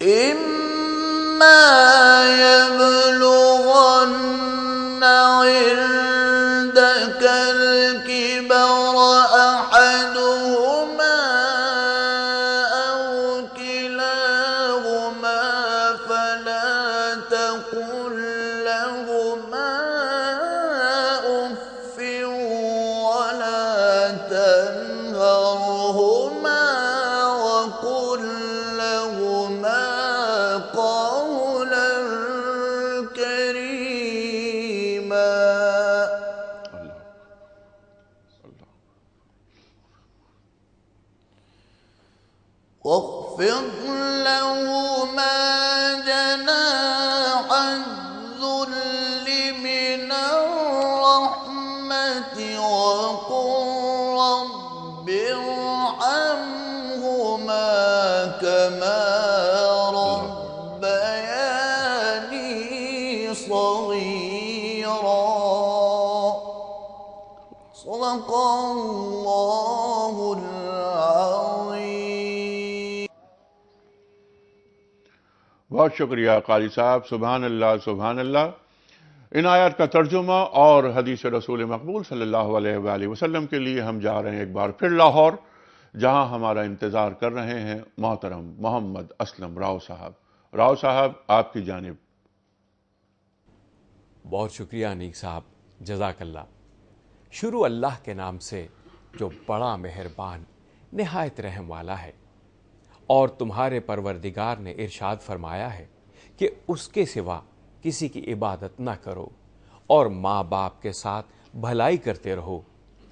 إما يبلغن عندك الكبر أحدهما أو كلاهما فلا تقل لهما أف ولا تنهرهما وقل لهما قولا كريما. اللہ اللہ واخفض لهما جناح الذل من الرحمة وقل رب ارحمهما كما ربياني صغيرا. صدق الله العظيم. بہت شکریہ قاری صاحب، سبحان اللہ سبحان اللہ۔ ان آیات کا ترجمہ اور حدیث رسول مقبول صلی اللہ علیہ وآلہ وسلم کے لیے ہم جا رہے ہیں ایک بار پھر لاہور، جہاں ہمارا انتظار کر رہے ہیں محترم محمد اسلم راؤ صاحب۔ راؤ صاحب، آپ کی جانب۔ بہت شکریہ انیق صاحب، جزاک اللہ۔ شروع اللہ کے نام سے جو بڑا مہربان نہایت رحم والا ہے، اور تمہارے پروردگار نے ارشاد فرمایا ہے کہ اس کے سوا کسی کی عبادت نہ کرو، اور ماں باپ کے ساتھ بھلائی کرتے رہو۔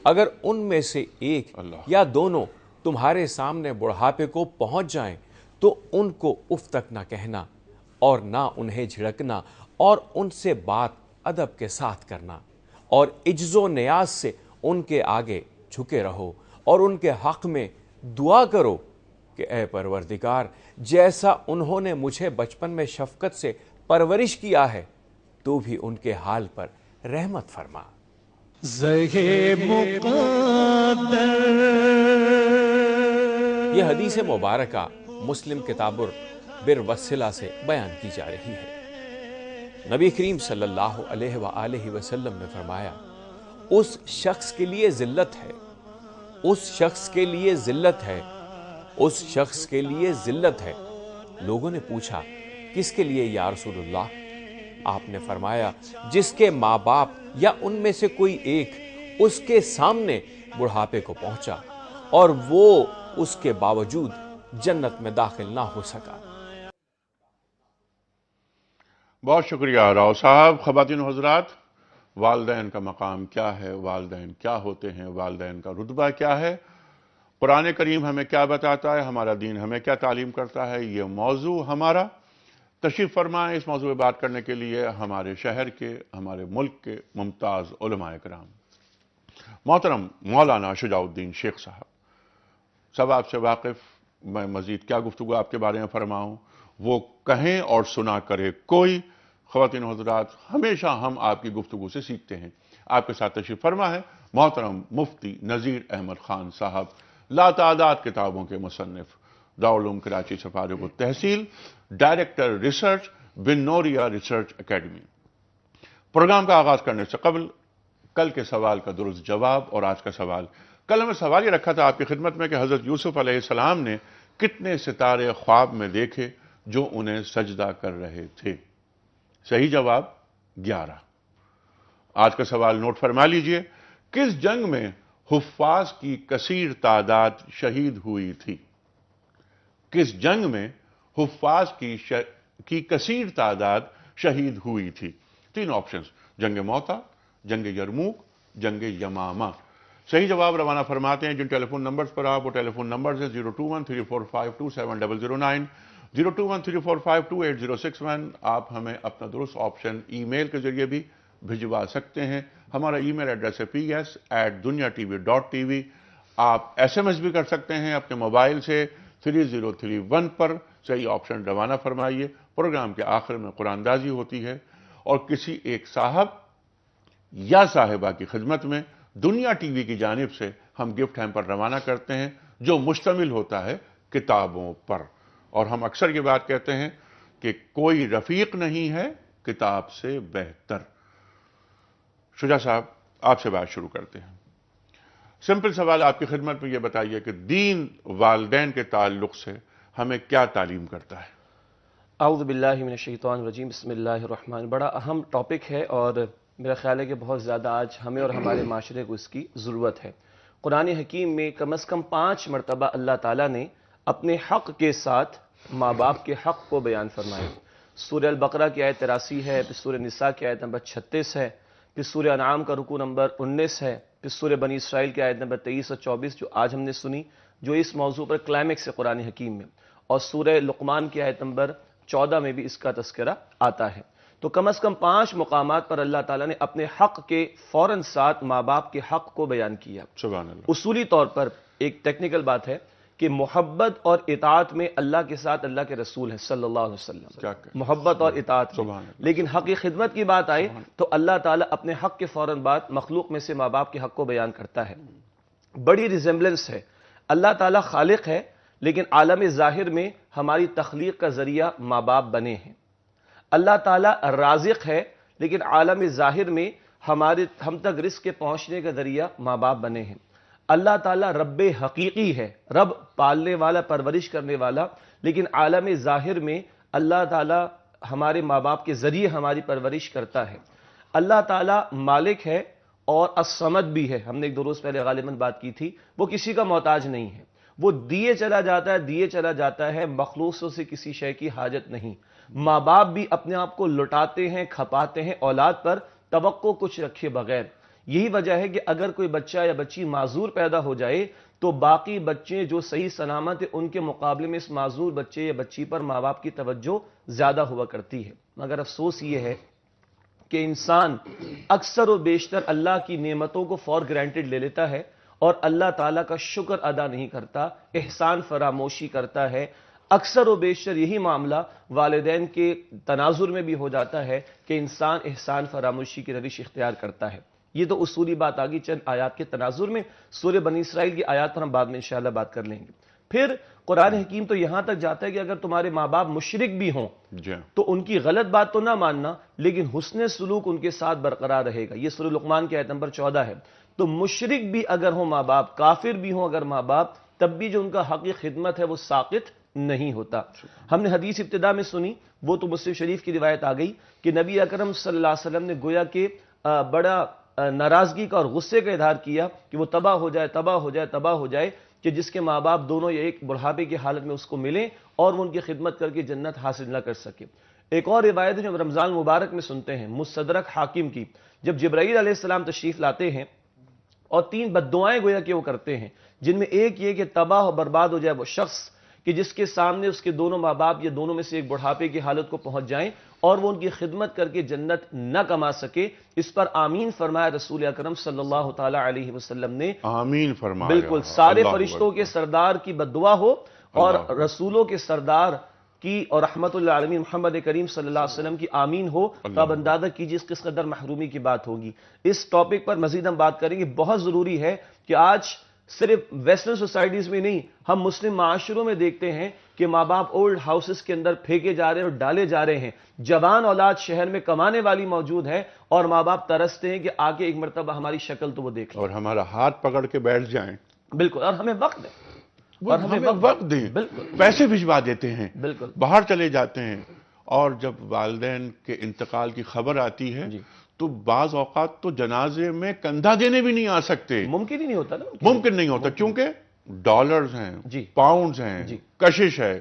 اگر ان میں سے ایک یا دونوں تمہارے سامنے بڑھاپے کو پہنچ جائیں تو ان کو اف تک نہ کہنا، اور نہ انہیں جھڑکنا، اور ان سے بات ادب کے ساتھ کرنا، اور عجز و نیاز سے ان کے آگے جھکے رہو، اور ان کے حق میں دعا کرو کہ اے پروردگار، جیسا انہوں نے مجھے بچپن میں شفقت سے پرورش کیا ہے، تو بھی ان کے حال پر رحمت فرما۔ یہ حدیث مبارکہ مسلم کتاب البر والصلہ سے بیان کی جا رہی ہے۔ نبی کریم صلی اللہ علیہ وآلہ وسلم نے فرمایا، اس شخص کے لیے ذلت ہے، اس شخص کے لیے ذلت ہے، اس شخص کے لیے ذلت ہے۔ لوگوں نے پوچھا، کس کے لیے یا رسول اللہ؟ آپ نے فرمایا، جس کے ماں باپ یا ان میں سے کوئی ایک اس کے سامنے بڑھاپے کو پہنچا اور وہ اس کے باوجود جنت میں داخل نہ ہو سکا۔ بہت شکریہ راؤ صاحب۔ خواتین و حضرات، والدین کا مقام کیا ہے، والدین کیا ہوتے ہیں، والدین کا رتبہ کیا ہے، قرآن کریم ہمیں کیا بتاتا ہے، ہمارا دین ہمیں کیا تعلیم کرتا ہے، یہ موضوع ہمارا۔ تشریف فرمائیں اس موضوع پہ بات کرنے کے لیے ہمارے شہر کے، ہمارے ملک کے ممتاز علماء کرام، محترم مولانا شجاع الدین شیخ صاحب۔ سب آپ سے واقف، میں مزید کیا گفتگو آپ کے بارے میں فرماؤں، وہ کہیں اور سنا کرے کوئی۔ خواتین و حضرات، ہمیشہ ہم آپ کی گفتگو سے سیکھتے ہیں۔ آپ کے ساتھ تشریف فرما ہے محترم مفتی نذیر احمد خان صاحب، لاتعداد کتابوں کے مصنف، دارالعلوم کراچی سے فارغ التحصیل، ڈائریکٹر ریسرچ، بن نوریا ریسرچ اکیڈمی۔ پروگرام کا آغاز کرنے سے قبل کل کے سوال کا درست جواب اور آج کا سوال۔ کل ہمیں سوال یہ رکھا تھا آپ کی خدمت میں کہ حضرت یوسف علیہ السلام نے کتنے ستارے خواب میں دیکھے جو انہیں سجدہ کر رہے تھے؟ صحیح جواب 11۔ آج کا سوال نوٹ فرما لیجئے، کس جنگ میں حفاظ کی کثیر تعداد شہید ہوئی تھی؟ کس جنگ میں حفاظ کی کثیر تعداد شہید ہوئی تھی؟ تین آپشنز، جنگ موتا، جنگ یرموک، جنگ یمامہ۔ صحیح جواب روانہ فرماتے ہیں جن ٹیلی فون نمبرز پر آپ، وہ ٹیلی فون نمبرز ہیں 02134527009، 02134528061۔ آپ ہمیں اپنا درست آپشن ای میل کے ذریعے بھی بھجوا سکتے ہیں۔ ہمارا ای میل ایڈریس ہے ps@dunyatv.tv۔ آپ ایس ایم ایس بھی کر سکتے ہیں اپنے موبائل سے 3031 پر۔ صحیح آپشن روانہ فرمائیے۔ پروگرام کے آخر میں قرآن اندازی ہوتی ہے اور کسی ایک صاحب یا صاحبہ کی خدمت میں دنیا ٹی وی کی جانب سے ہم گفٹ ہیمپر روانہ کرتے ہیں جو مشتمل ہوتا ہے کتابوں پر۔ اور ہم اکثر یہ بات کہتے ہیں کہ کوئی رفیق نہیں ہے کتاب سے بہتر۔ شجاع صاحب، آپ سے بات شروع کرتے ہیں۔ سمپل سوال آپ کی خدمت میں یہ بتائیے کہ دین والدین کے تعلق سے ہمیں کیا تعلیم کرتا ہے؟ اعوذ باللہ من الشیطان الرجیم، بسم اللہ الرحمن۔ بڑا اہم ٹاپک ہے اور میرا خیال ہے کہ بہت زیادہ آج ہمیں اور ہمارے معاشرے کو اس کی ضرورت ہے۔ قرآن حکیم میں کم از کم 5 مرتبہ اللہ تعالیٰ نے اپنے حق کے ساتھ ماں باپ کے حق کو بیان فرمایا۔ سورہ البقرہ کی آیت 83 ہے، پھر سورہ نساء کی آیت نمبر 36 ہے، پھر سورہ انعام کا رکوع نمبر 19 ہے، پھر سورہ بنی اسرائیل کی آیت نمبر 23 اور 24 جو آج ہم نے سنی، جو اس موضوع پر کلائمیکس ہے قرآن حکیم میں، اور سورہ لقمان کی آیت نمبر 14 میں بھی اس کا تذکرہ آتا ہے۔ تو کم از کم 5 مقامات پر اللہ تعالیٰ نے اپنے حق کے فوراً ساتھ ماں باپ کے حق کو بیان کیا۔ سبحان اللہ۔ اصولی طور پر ایک ٹیکنیکل بات ہے کہ محبت اور اطاعت میں اللہ کے ساتھ اللہ کے رسول ہے صلی اللہ علیہ وسلم، محبت اور اطاعت میں۔ لیکن حق کی خدمت کی بات آئے تو اللہ تعالیٰ اپنے حق کے فوراً بعد مخلوق میں سے ماں باپ کے حق کو بیان کرتا ہے۔ بڑی ریزمبلنس ہے، اللہ تعالیٰ خالق ہے لیکن عالم ظاہر میں ہماری تخلیق کا ذریعہ ماں باپ بنے ہیں۔ اللہ تعالیٰ رازق ہے، لیکن عالم ظاہر میں ہم تک رزق کے پہنچنے کا ذریعہ ماں باپ بنے ہیں۔ اللہ تعالیٰ رب حقیقی ہے، رب پالنے والا، پرورش کرنے والا، لیکن عالم ظاہر میں اللہ تعالیٰ ہمارے ماں باپ کے ذریعے ہماری پرورش کرتا ہے۔ اللہ تعالیٰ مالک ہے اور الصمد بھی ہے، ہم نے ایک دو روز پہلے غالباً بات کی تھی، وہ کسی کا محتاج نہیں ہے، وہ دیے چلا جاتا ہے، مخلوقوں سے کسی شے کی حاجت نہیں۔ ماں باپ بھی اپنے آپ کو لٹاتے ہیں، کھپاتے ہیں اولاد پر توقع کچھ رکھے بغیر۔ یہی وجہ ہے کہ اگر کوئی بچہ یا بچی معذور پیدا ہو جائے تو باقی بچے جو صحیح سلامت ہیں ان کے مقابلے میں اس معذور بچے یا بچی پر ماں باپ کی توجہ زیادہ ہوا کرتی ہے۔ مگر افسوس یہ ہے کہ انسان اکثر و بیشتر اللہ کی نعمتوں کو فار گرانٹڈ لے لیتا ہے اور اللہ تعالیٰ کا شکر ادا نہیں کرتا، احسان فراموشی کرتا ہے۔ اکثر و بیشتر یہی معاملہ والدین کے تناظر میں بھی ہو جاتا ہے کہ انسان احسان فراموشی کی روش اختیار کرتا ہے۔ یہ تو اصولی بات آگی چند آیات کے تناظر میں، سورہ بنی اسرائیل کی آیات پر ہم بعد میں انشاءاللہ بات کر لیں گے۔ پھر قرآن حکیم تو یہاں تک جاتا ہے کہ اگر تمہارے ماں باپ مشرک بھی ہوں تو ان کی غلط بات تو نہ ماننا، لیکن حسن سلوک ان کے ساتھ برقرار رہے گا۔ یہ سورہ لقمان کی آیت نمبر 14 ہے۔ تو مشرک بھی اگر ہوں ماں باپ، کافر بھی ہوں اگر ماں باپ، تب بھی جو ان کا حقی خدمت ہے وہ ساقط نہیں ہوتا۔ ہم نے حدیث ابتدا میں سنی، وہ تو مسلم شریف کی روایت آ گئی کہ نبی اکرم صلی اللہ علیہ وسلم نے گویا کہ بڑا ناراضگی کا اور غصے کا اظہار کیا کہ وہ تباہ ہو جائے کہ جس کے ماں باپ دونوں یا ایک بڑھاپے کی حالت میں اس کو ملیں اور وہ ان کی خدمت کر کے جنت حاصل نہ کر سکے۔ ایک اور روایت ہے جو رمضان مبارک میں سنتے ہیں، مستدرک حاکم کی، جب جبرائیل علیہ السلام تشریف لاتے ہیں اور 3 بددعائیں گویا کہ وہ کرتے ہیں، جن میں ایک یہ کہ تباہ و برباد ہو جائے وہ شخص کہ جس کے سامنے اس کے دونوں ماں باپ یا دونوں میں سے ایک بڑھاپے کی حالت کو پہنچ جائیں اور وہ ان کی خدمت کر کے جنت نہ کما سکے۔ اس پر آمین فرمایا رسول اکرم صلی اللہ تعالی علیہ وسلم نے، آمین فرمایا، بالکل سارے فرشتوں کے سردار کی بددعا ہو اور رسولوں کے سردار کی اور رحمت اللہ عالمین محمد کریم صلی اللہ علیہ وسلم کی آمین ہو، تو آپ اندازہ کیجیے اس کس قدر محرومی کی بات ہوگی۔ اس ٹاپک پر مزید ہم بات کریں گے۔ بہت ضروری ہے کہ آج صرف ویسٹرن سوسائٹیز میں نہیں، ہم مسلم معاشروں میں دیکھتے ہیں کہ ماں باپ اولڈ ہاؤسز کے اندر پھینکے جا رہے ہیں اور ڈالے جا رہے ہیں۔ جوان اولاد شہر میں کمانے والی موجود ہے اور ماں باپ ترستے ہیں کہ آگے ایک مرتبہ ہماری شکل تو وہ دیکھ لیں اور ہمارا ہاتھ پکڑ کے بیٹھ جائیں، بالکل، اور ہمیں وقت دیں، اور ہمیں وقت دیں، پیسے بھجوا دیتے ہیں، بالکل باہر چلے جاتے ہیں، اور جب والدین کے انتقال کی خبر آتی ہے تو بعض اوقات تو جنازے میں کندھا دینے بھی نہیں آ سکتے، ممکن ہی نہیں ہوتا نا، ممکن نہیں ہوتا، کیونکہ ڈالرز ہیں، پاؤنڈز ہیں، کشش ہے،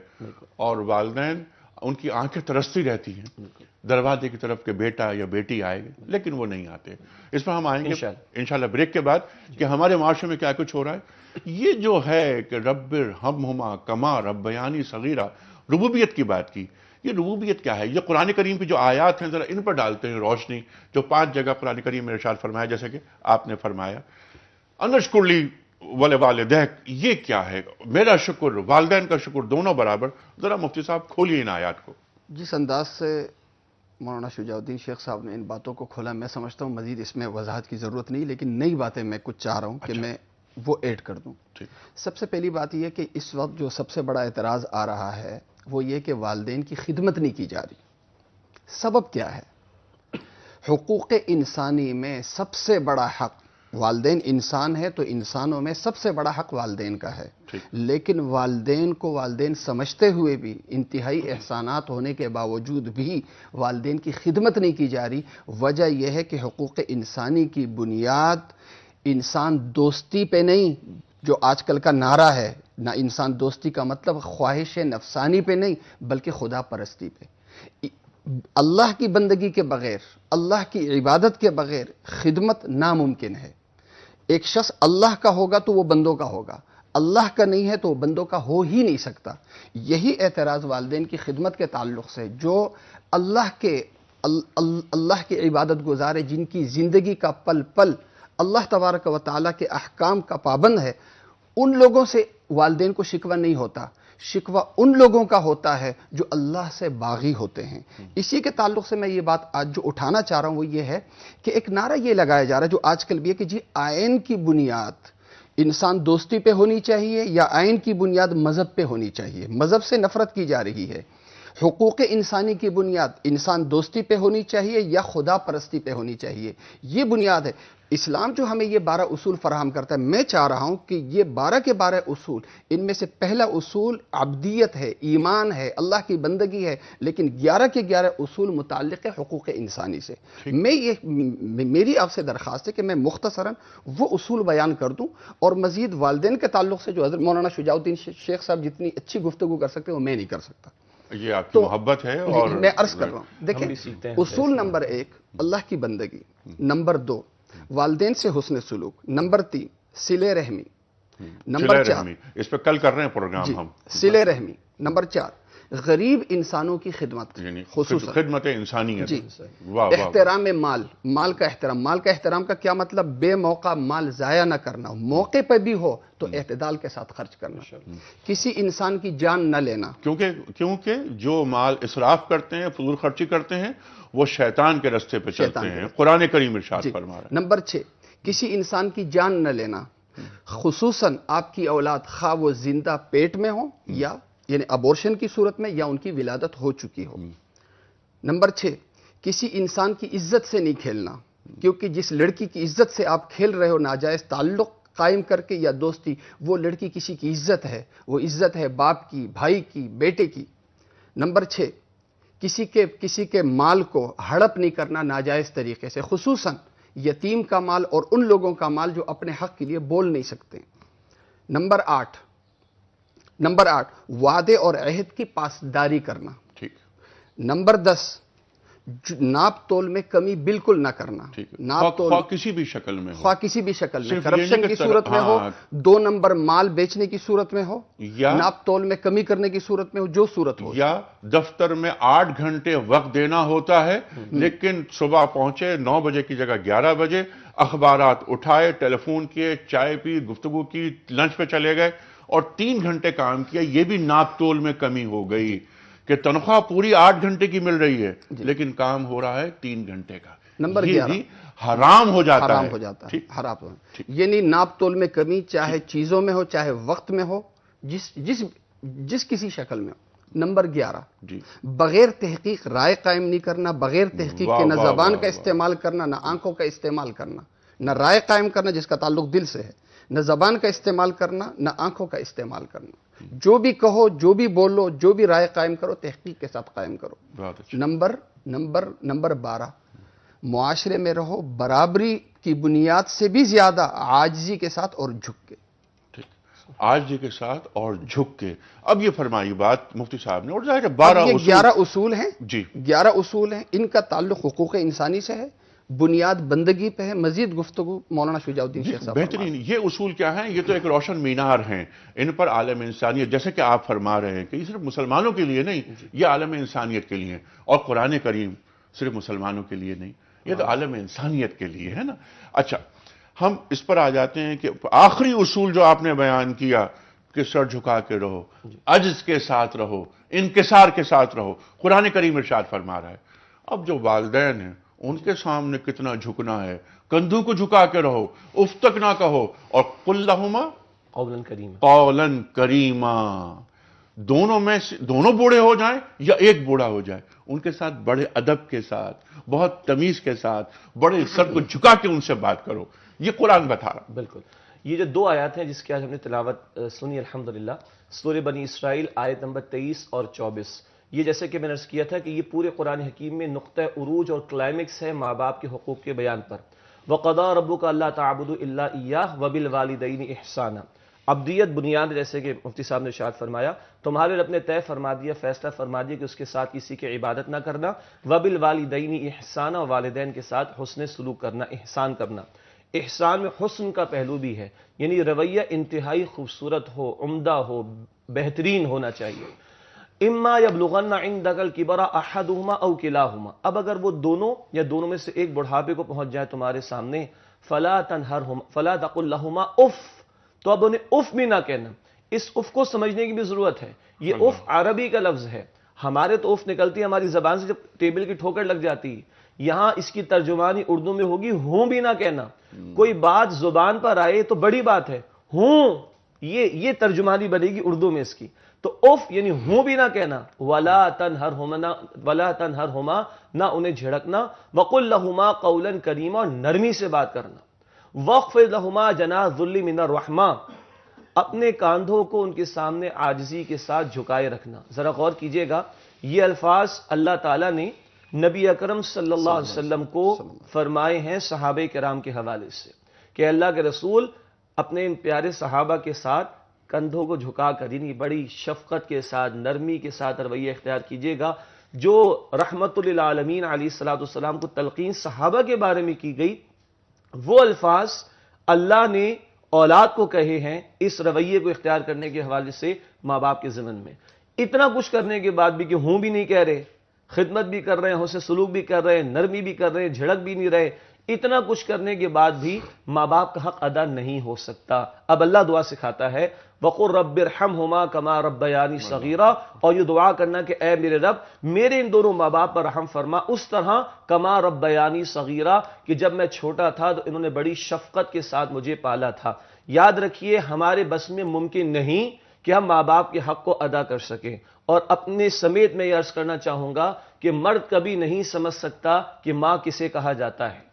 اور والدین ان کی آنکھیں ترستی رہتی ہیں دروازے کی طرف کہ بیٹا یا بیٹی آئے گا، لیکن وہ نہیں آتے۔ اس پر ہم آئیں گے انشاءاللہ بریک کے بعد کہ ہمارے معاشرے میں کیا کچھ ہو رہا ہے۔ یہ جو ہے کہ رب ارحمہما کما ربیانی صغیرہ، ربوبیت کی بات کی، یہ ربوبیت کیا ہے؟ یہ قرآن کریم کی جو آیات ہیں ذرا ان پر ڈالتے ہیں روشنی، جو 5 جگہ قرآن کریم میں ارشاد فرمایا، جیسے کہ آپ نے فرمایا انشکر لی ولوالدیک، یہ کیا ہے؟ میرا شکر، والدین کا شکر، دونوں برابر۔ ذرا مفتی صاحب کھولیے ان آیات کو۔ جس انداز سے مولانا شجاع الدین شیخ صاحب نے ان باتوں کو کھولا، میں سمجھتا ہوں مزید اس میں وضاحت کی ضرورت نہیں، لیکن نئی باتیں میں کچھ چاہ رہا ہوں کہ میں وہ ایڈ کر دوں۔ سب سے پہلی بات یہ کہ اس وقت جو سب سے بڑا اعتراض آ رہا ہے وہ یہ کہ والدین کی خدمت نہیں کی جا رہی۔ سبب کیا ہے؟ حقوق انسانی میں سب سے بڑا حق، والدین انسان ہے تو انسانوں میں سب سے بڑا حق والدین کا ہے، لیکن والدین کو والدین سمجھتے ہوئے بھی، انتہائی احسانات ہونے کے باوجود بھی والدین کی خدمت نہیں کی جا رہی۔ وجہ یہ ہے کہ حقوق انسانی کی بنیاد انسان دوستی پہ نہیں، جو آج کل کا نعرہ ہے، نہ انسان دوستی کا مطلب خواہش نفسانی پہ نہیں بلکہ خدا پرستی پہ۔ اللہ کی بندگی کے بغیر، اللہ کی عبادت کے بغیر خدمت ناممکن ہے۔ ایک شخص اللہ کا ہوگا تو وہ بندوں کا ہوگا، اللہ کا نہیں ہے تو وہ بندوں کا ہو ہی نہیں سکتا۔ یہی اعتراض والدین کی خدمت کے تعلق سے، جو اللہ کے عبادت گزارے، جن کی زندگی کا پل پل اللہ تبارک و تعالیٰ کے احکام کا پابند ہے، ان لوگوں سے والدین کو شکوہ نہیں ہوتا، شکوہ ان لوگوں کا ہوتا ہے جو اللہ سے باغی ہوتے ہیں۔ اسی کے تعلق سے میں یہ بات آج جو اٹھانا چاہ رہا ہوں وہ یہ ہے کہ ایک نعرہ یہ لگایا جا رہا ہے جو آج کل بھی ہے کہ جی آئین کی بنیاد انسان دوستی پہ ہونی چاہیے یا آئین کی بنیاد مذہب پہ ہونی چاہیے؟ مذہب سے نفرت کی جا رہی ہے۔ حقوق انسانی کی بنیاد انسان دوستی پہ ہونی چاہیے یا خدا پرستی پہ ہونی چاہیے؟ یہ بنیاد ہے۔ اسلام جو ہمیں یہ 12 اصول فراہم کرتا ہے، میں چاہ رہا ہوں کہ یہ 12 کے 12 اصول، ان میں سے پہلا اصول عبدیت ہے، ایمان ہے، اللہ کی بندگی ہے، لیکن 11 کے 11 اصول متعلق ہے حقوق انسانی سے۔ میری آپ سے درخواست ہے کہ میں مختصراً وہ اصول بیان کر دوں، اور مزید والدین کے تعلق سے جو حضرت مولانا شجاع الدین شیخ صاحب جتنی اچھی گفتگو کر سکتے ہیں وہ میں نہیں کر سکتا۔ یہ آپ کی محبت ہے، اور میں عرض کر رہا ہوں، دیکھیں اصول نمبر 1 اللہ کی بندگی، نمبر 2 والدین سے حسن سلوک، نمبر 3 صلہ رحمی، نمبر 4 اس پہ کل کر رہے ہیں پروگرام ہم، صلہ رحمی، نمبر 4 غریب انسانوں کی خدمت، یعنی خصوصاً خدمت انسانیت، جی، واہ واہ، احترام مال، مال کا احترام، مال کا احترام کا کیا مطلب؟ بے موقع مال ضائع نہ کرنا، موقع پہ بھی ہو تو اعتدال کے ساتھ خرچ کرنا، کسی انسان کی جان نہ لینا، کیونکہ جو مال اسراف کرتے ہیں، فضول خرچی کرتے ہیں، وہ شیطان کے رستے پہ چلتے ہیں، قرآن کریم ارشاد فرما رہا ہے۔ نمبر 6 کسی انسان کی جان نہ لینا، خصوصاً آپ کی اولاد خواہ وہ زندہ پیٹ میں ہو یا یعنی ابورشن کی صورت میں یا ان کی ولادت ہو چکی ہو۔ نمبر 6 کسی انسان کی عزت سے نہیں کھیلنا، کیونکہ جس لڑکی کی عزت سے آپ کھیل رہے ہو ناجائز تعلق قائم کر کے یا دوستی، وہ لڑکی کسی کی عزت ہے، وہ عزت ہے باپ کی، بھائی کی، بیٹے کی۔ نمبر 6 کسی کے مال کو ہڑپ نہیں کرنا ناجائز طریقے سے، خصوصاً یتیم کا مال اور ان لوگوں کا مال جو اپنے حق کے لیے بول نہیں سکتے۔ نمبر 8 وعدے اور عہد کی پاسداری کرنا۔ ٹھیک۔ نمبر 10 ناپ تول میں کمی بالکل نہ کرنا، ناپ تول خواہ کسی بھی شکل میں ہو، خواہ کسی بھی شکل میں، صرف کرپشن کی صورت میں ہو، 2 نمبر مال بیچنے کی صورت میں ہو، یا ناپ تول میں کمی کرنے کی صورت میں ہو، جو صورت ہو، یا دفتر میں 8 گھنٹے وقت دینا ہوتا ہے، لیکن صبح پہنچے 9 بجے کی جگہ 11 بجے، اخبارات اٹھائے، ٹیلی فون کیے، چائے پی، گفتگو کی، لنچ پہ چلے گئے اور 3 گھنٹے کام کیا، یہ بھی ناپ تول میں کمی ہو گئی کہ تنخواہ پوری 8 گھنٹے کی مل رہی ہے لیکن کام ہو رہا ہے 3 گھنٹے کا۔ نمبر یہ 11 بھی حرام ہو جاتا حرام ہے، ہو جاتا ہے، ٹھیک؟ حرام ہو، یعنی ناپ تول میں کمی چاہے چیزوں میں ہو چاہے وقت میں ہو، جس کسی شکل میں ہو۔ نمبر 11 جی، بغیر تحقیق رائے قائم نہیں کرنا، بغیر تحقیق واہ کے نہ واہ زبان واہ کا واہ۔ استعمال کرنا، نہ آنکھوں کا استعمال کرنا، نہ رائے قائم کرنا جس کا تعلق دل سے ہے، نہ زبان کا استعمال کرنا، نہ آنکھوں کا استعمال کرنا۔ جو بھی کہو، جو بھی بولو، جو بھی رائے قائم کرو، تحقیق کے ساتھ قائم کرو۔ بہت اچھا۔ نمبر 12 معاشرے میں رہو برابری کی بنیاد سے بھی زیادہ عاجزی کے ساتھ اور جھک کے۔ آج جی کے ساتھ اور جھک کے۔ اب یہ فرمائی بات مفتی صاحب نے، اور ظاہر ہے 12 یہ اصول 11 اصول ہیں، جی 11 اصول ہیں، ان کا تعلق حقوق انسانی سے ہے، بنیاد بندگی پہ ہے۔ مزید گفتگو مولانا شجاع الدین شیخ صاحب بہترین۔ یہ اصول کیا ہیں؟ یہ تو ایک روشن مینار ہیں، ان پر عالم انسانیت، جیسے کہ آپ فرما رہے ہیں کہ یہ صرف مسلمانوں کے لیے نہیں، یہ عالم انسانیت کے لیے، اور قرآن کریم صرف مسلمانوں کے لیے نہیں، یہ تو عالم انسانیت کے لیے ہے نا۔ اچھا، ہم اس پر آ جاتے ہیں کہ آخری اصول جو آپ نے بیان کیا کہ سر جھکا کے رہو، عجز کے ساتھ رہو، انکسار کے ساتھ رہو، قرآن کریم ارشاد فرما رہا ہے۔ اب جو والدین ہیں ان کے سامنے کتنا جھکنا ہے، کندھوں کو جھکا کے رہو، اف تک نہ کہو، اور قل لہما قولا کریم، قولا کریما۔ دونوں بوڑھے ہو جائیں یا ایک بوڑھا ہو جائے، ان کے ساتھ بڑے ادب کے ساتھ، بہت تمیز کے ساتھ، بڑے سر کو جھکا کے ان سے بات کرو، یہ قرآن بتا رہا۔ بالکل۔ یہ جو 2 آیات ہیں جس کی آج ہم نے تلاوت سنی الحمدللہ، سورہ بنی اسرائیل آیت نمبر 23 اور 24، یہ جیسے کہ میں نے عرض کیا تھا کہ یہ پورے قرآن حکیم میں نقطہ عروج اور کلائمیکس ہے ماں باپ کے حقوق کے بیان پر۔ وَقَضَىٰ رَبُّكَ أَلَّا تَعْبُدُوا إِلَّا إِيَّاهُ وَبِالْوَالِدَيْنِ إِحْسَانًا۔ ابدیت بنیاد، جیسے کہ مفتی صاحب نے ارشاد فرمایا، تمہارے رب نے طے فرما دیا، فیصلہ فرما دیا کہ اس کے ساتھ کسی کی عبادت نہ کرنا، وَبِالْوَالِدَيْنِ إِحْسَانًا، والدین کے ساتھ حسن سلوک کرنا، احسان کرنا۔ احسان میں حسن کا پہلو بھی ہے، یعنی رویہ انتہائی خوبصورت ہو، عمدہ ہو، بہترین ہونا چاہیے۔ اما یبلغن عندک الکبر احدہما او کلاہما، اب اگر وہ دونوں یا دونوں میں سے ایک بڑھاپے کو پہنچ جائے تمہارے سامنے، فلا تنہرہما فلا تقل لہما اف، تو اب انہیں اف بھی نہ کہنا۔ اس اف کو سمجھنے کی بھی ضرورت ہے، یہ اف عربی کا لفظ ہے، ہمارے تو اف نکلتی ہے ہماری زبان سے جب ٹیبل کی ٹھوکر لگ جاتی ہے، یہاں اس کی ترجمانی اردو میں ہوگی ہوں بھی نہ کہنا۔ کوئی بات زبان پر آئے تو بڑی بات ہے، ہوں، یہ ترجمانی بنے گی اردو میں اس کی. تو اف یعنی ہوں بھی نہ کہنا، ولا تنہرہما نہ انہیں جھڑکنا، وقل لہما قولا کریما اور نرمی سے بات کرنا، واخفض لہما جناح الذل من الرحمہ اپنے کاندھوں کو ان کے سامنے عاجزی کے ساتھ جھکائے رکھنا. ذرا غور کیجئے گا، یہ الفاظ اللہ تعالیٰ نے نبی اکرم صلی اللہ علیہ وسلم کو فرمائے ہیں صحابہ کرام کے حوالے سے کہ اللہ کے رسول اپنے ان پیارے صحابہ کے ساتھ کندھوں کو جھکا کر، یعنی بڑی شفقت کے ساتھ، نرمی کے ساتھ رویہ اختیار کیجئے گا. جو رحمت للعالمین علیہ الصلوۃ والسلام کو تلقین صحابہ کے بارے میں کی گئی، وہ الفاظ اللہ نے اولاد کو کہے ہیں اس رویے کو اختیار کرنے کے حوالے سے ماں باپ کے ضمن میں. اتنا کچھ کرنے کے بعد بھی کہ ہوں بھی نہیں کہہ رہے، خدمت بھی کر رہے ہیں، حسن سلوک بھی کر رہے ہیں، نرمی بھی کر رہے ہیں، جھڑک بھی نہیں رہے، اتنا کچھ کرنے کے بعد بھی ماں باپ کا حق ادا نہیں ہو سکتا. اب اللہ دعا سکھاتا ہے وَقُلْ رَبِّ ارْحَمْهُمَا كَمَا رَبَّيَانِي صَغِيرًا، اور یہ دعا کرنا کہ اے میرے رب میرے ان دونوں ماں باپ پر رحم فرما اس طرح کما ربیانی صغیرہ کہ جب میں چھوٹا تھا تو انہوں نے بڑی شفقت کے ساتھ مجھے پالا تھا. یاد رکھیے ہمارے بس میں ممکن نہیں کہ ہم ماں باپ کے حق کو ادا کر سکیں. اور اپنے سمیت میں یہ عرض کرنا چاہوں گا کہ مرد کبھی نہیں سمجھ سکتا کہ ماں کسے کہا جاتا ہے.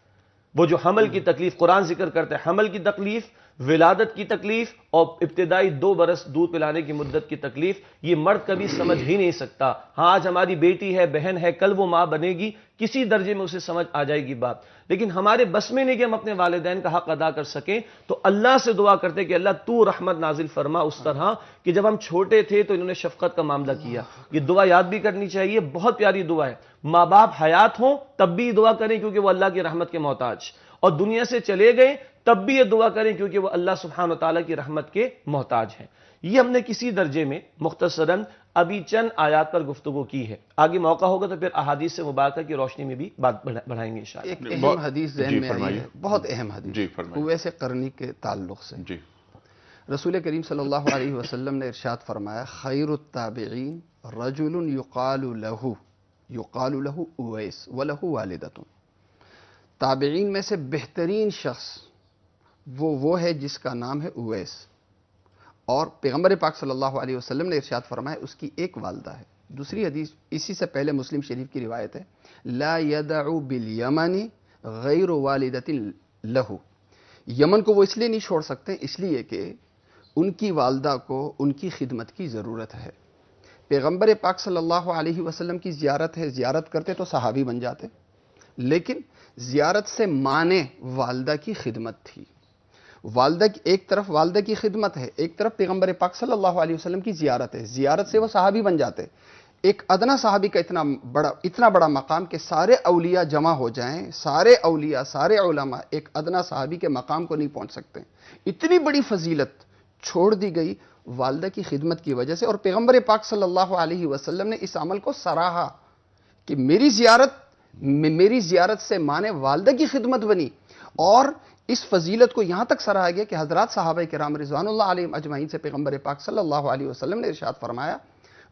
وہ جو حمل کی تکلیف قرآن ذکر کرتا ہے، حمل کی تکلیف، ولادت کی تکلیف اور ابتدائی 2 برس دودھ پلانے کی مدت کی تکلیف، یہ مرد کبھی سمجھ ہی نہیں سکتا. ہاں آج ہماری بیٹی ہے، بہن ہے، کل وہ ماں بنے گی، کسی درجے میں اسے سمجھ آ جائے گی بات، لیکن ہمارے بس میں نہیں کہ ہم اپنے والدین کا حق ادا کر سکیں. تو اللہ سے دعا کرتے کہ اللہ تو رحمت نازل فرما اس طرح کہ جب ہم چھوٹے تھے تو انہوں نے شفقت کا معاملہ کیا. یہ دعا یاد بھی کرنی چاہیے، بہت پیاری دعا ہے. ماں باپ حیات ہوں تب بھی دعا کریں کیونکہ وہ اللہ کی رحمت کے محتاج، اور دنیا سے چلے گئے تب بھی یہ دعا کریں کیونکہ وہ اللہ سبحانہ وتعالی کی رحمت کے محتاج ہیں. یہ ہم نے کسی درجے میں مختصراً ابھی چند آیات پر گفتگو کی ہے. آگے موقع ہوگا تو پھر احادیث سے مبارکہ کی روشنی میں بھی بات بڑھائیں گے انشاءاللہ. ایک اہم حدیث ذہن میں آئی ہے، بہت اہم حدیث، اویس قرنی کے تعلق سے. رسول کریم صلی اللہ علیہ وسلم نے ارشاد فرمایا خیر التابعین رجل یقال له اویس وله والدۃ. تابعین میں سے بہترین شخص وہ ہے جس کا نام ہے اویس، اور پیغمبر پاک صلی اللہ علیہ وسلم نے ارشاد فرمایا اس کی ایک والدہ ہے. دوسری حدیث اسی سے پہلے مسلم شریف کی روایت ہے لا يدع بالیمن غیر والدۃ له. یمن کو وہ اس لیے نہیں چھوڑ سکتے اس لیے کہ ان کی والدہ کو ان کی خدمت کی ضرورت ہے. پیغمبر پاک صلی اللہ علیہ وسلم کی زیارت ہے، زیارت کرتے تو صحابی بن جاتے، لیکن زیارت سے مانے والدہ کی خدمت تھی. والدہ کی ایک طرف والدہ کی خدمت ہے، ایک طرف پیغمبر پاک صلی اللہ علیہ وسلم کی زیارت ہے. زیارت سے وہ صحابی بن جاتے. ایک ادنا صحابی کا اتنا بڑا مقام کہ سارے اولیاء جمع ہو جائیں، سارے اولیاء سارے علماء ایک ادنا صحابی کے مقام کو نہیں پہنچ سکتے. اتنی بڑی فضیلت چھوڑ دی گئی والدہ کی خدمت کی وجہ سے. اور پیغمبر پاک صلی اللہ علیہ وسلم نے اس عمل کو سراہا کہ میری زیارت سے مانے والدہ کی خدمت بنی. اور اس فضیلت کو یہاں تک سراہا گیا کہ حضرات صحابہ کرام رضوان اللہ علیہم اجمعین سے پیغمبر پاک صلی اللہ علیہ وسلم نے ارشاد فرمایا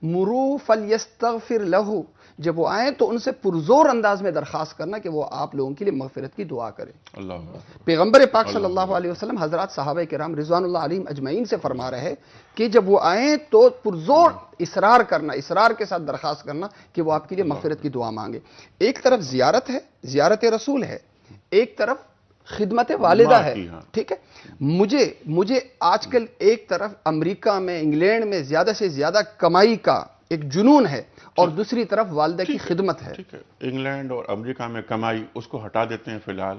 مرو فلیستغفر لہ، جب وہ آئیں تو ان سے پرزور انداز میں درخواست کرنا کہ وہ آپ لوگوں کے لیے مغفرت کی دعا کریں. پیغمبر پاک صلی اللہ علیہ وسلم حضرات صحابہ کرام رضوان اللہ علیہم اجمعین سے فرما رہے کہ جب وہ آئیں تو پرزور اصرار کے ساتھ درخواست کرنا کہ وہ آپ کے لیے مغفرت کی دعا مانگے. ایک طرف زیارت ہے، زیارت رسول ہے، ایک طرف خدمت والدہ ہے. ٹھیک ہے، مجھے آج کل ایک طرف امریکہ میں انگلینڈ میں زیادہ سے زیادہ کمائی کا ایک جنون ہے اور دوسری طرف والدہ کی خدمت ہے. ٹھیک ہے، انگلینڈ اور امریکہ میں کمائی اس کو ہٹا دیتے ہیں. فی الحال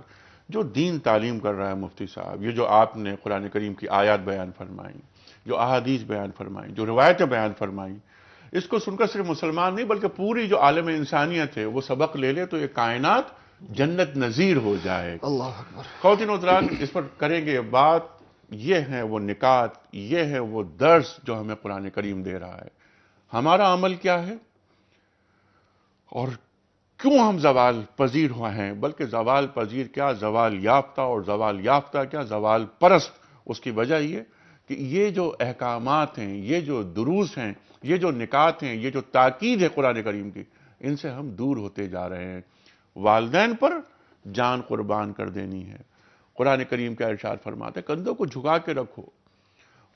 جو دین تعلیم کر رہا ہے مفتی صاحب، یہ جو آپ نے قرآن کریم کی آیات بیان فرمائیں، جو احادیث بیان فرمائیں، جو روایتیں بیان فرمائیں، اس کو سن کر صرف مسلمان نہیں بلکہ پوری جو عالم انسانیت ہے وہ سبق لے لے تو یہ کائنات جنت نظیر ہو جائے. اللہ اکبر. خواتین و حضرات اس پر کریں گے بات. یہ ہے وہ نکات، یہ ہے وہ درس جو ہمیں قرآن کریم دے رہا ہے. ہمارا عمل کیا ہے اور کیوں ہم زوال پذیر ہوئے ہیں، بلکہ زوال پذیر کیا، زوال یافتہ، اور زوال یافتہ کیا، زوال پرست. اس کی وجہ یہ کہ یہ جو احکامات ہیں، یہ جو دروس ہیں، یہ جو نکات ہیں، یہ جو تاکید ہے قرآن کریم کی، ان سے ہم دور ہوتے جا رہے ہیں. والدین پر جان قربان کر دینی ہے. قرآن کریم کا ارشاد فرماتا ہے کندھوں کو جھکا کے رکھو.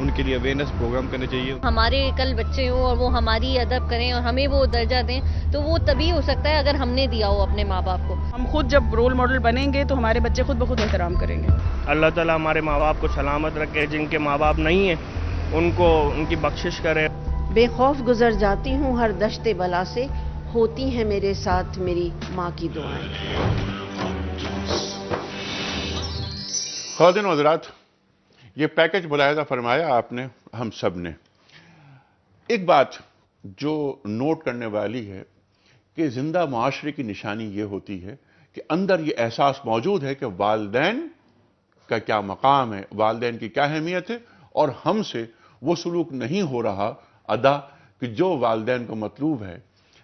ان کے لیے اویئرنیس پروگرام کرنے چاہیے. ہمارے کل بچے ہوں اور وہ ہماری ادب کریں اور ہمیں وہ درجہ دیں تو وہ تبھی ہو سکتا ہے اگر ہم نے دیا ہو اپنے ماں باپ کو. ہم خود جب رول ماڈل بنیں گے تو ہمارے بچے خود بخود احترام کریں گے. اللہ تعالیٰ ہمارے ماں باپ کو سلامت رکھے. جن کے ماں باپ نہیں ہیں ان کو ان کی بخشش کرے. بے خوف گزر جاتی ہوں ہر دشت بلا سے، ہوتی ہیں میرے ساتھ میری ماں کی دعائیں. خواتین و حضرات، یہ پیکج ملاحظہ فرمایا آپ نے، ہم سب نے. ایک بات جو نوٹ کرنے والی ہے کہ زندہ معاشرے کی نشانی یہ ہوتی ہے کہ اندر یہ احساس موجود ہے کہ والدین کا کیا مقام ہے، والدین کی کیا اہمیت ہے، اور ہم سے وہ سلوک نہیں ہو رہا ادا کہ جو والدین کو مطلوب ہے.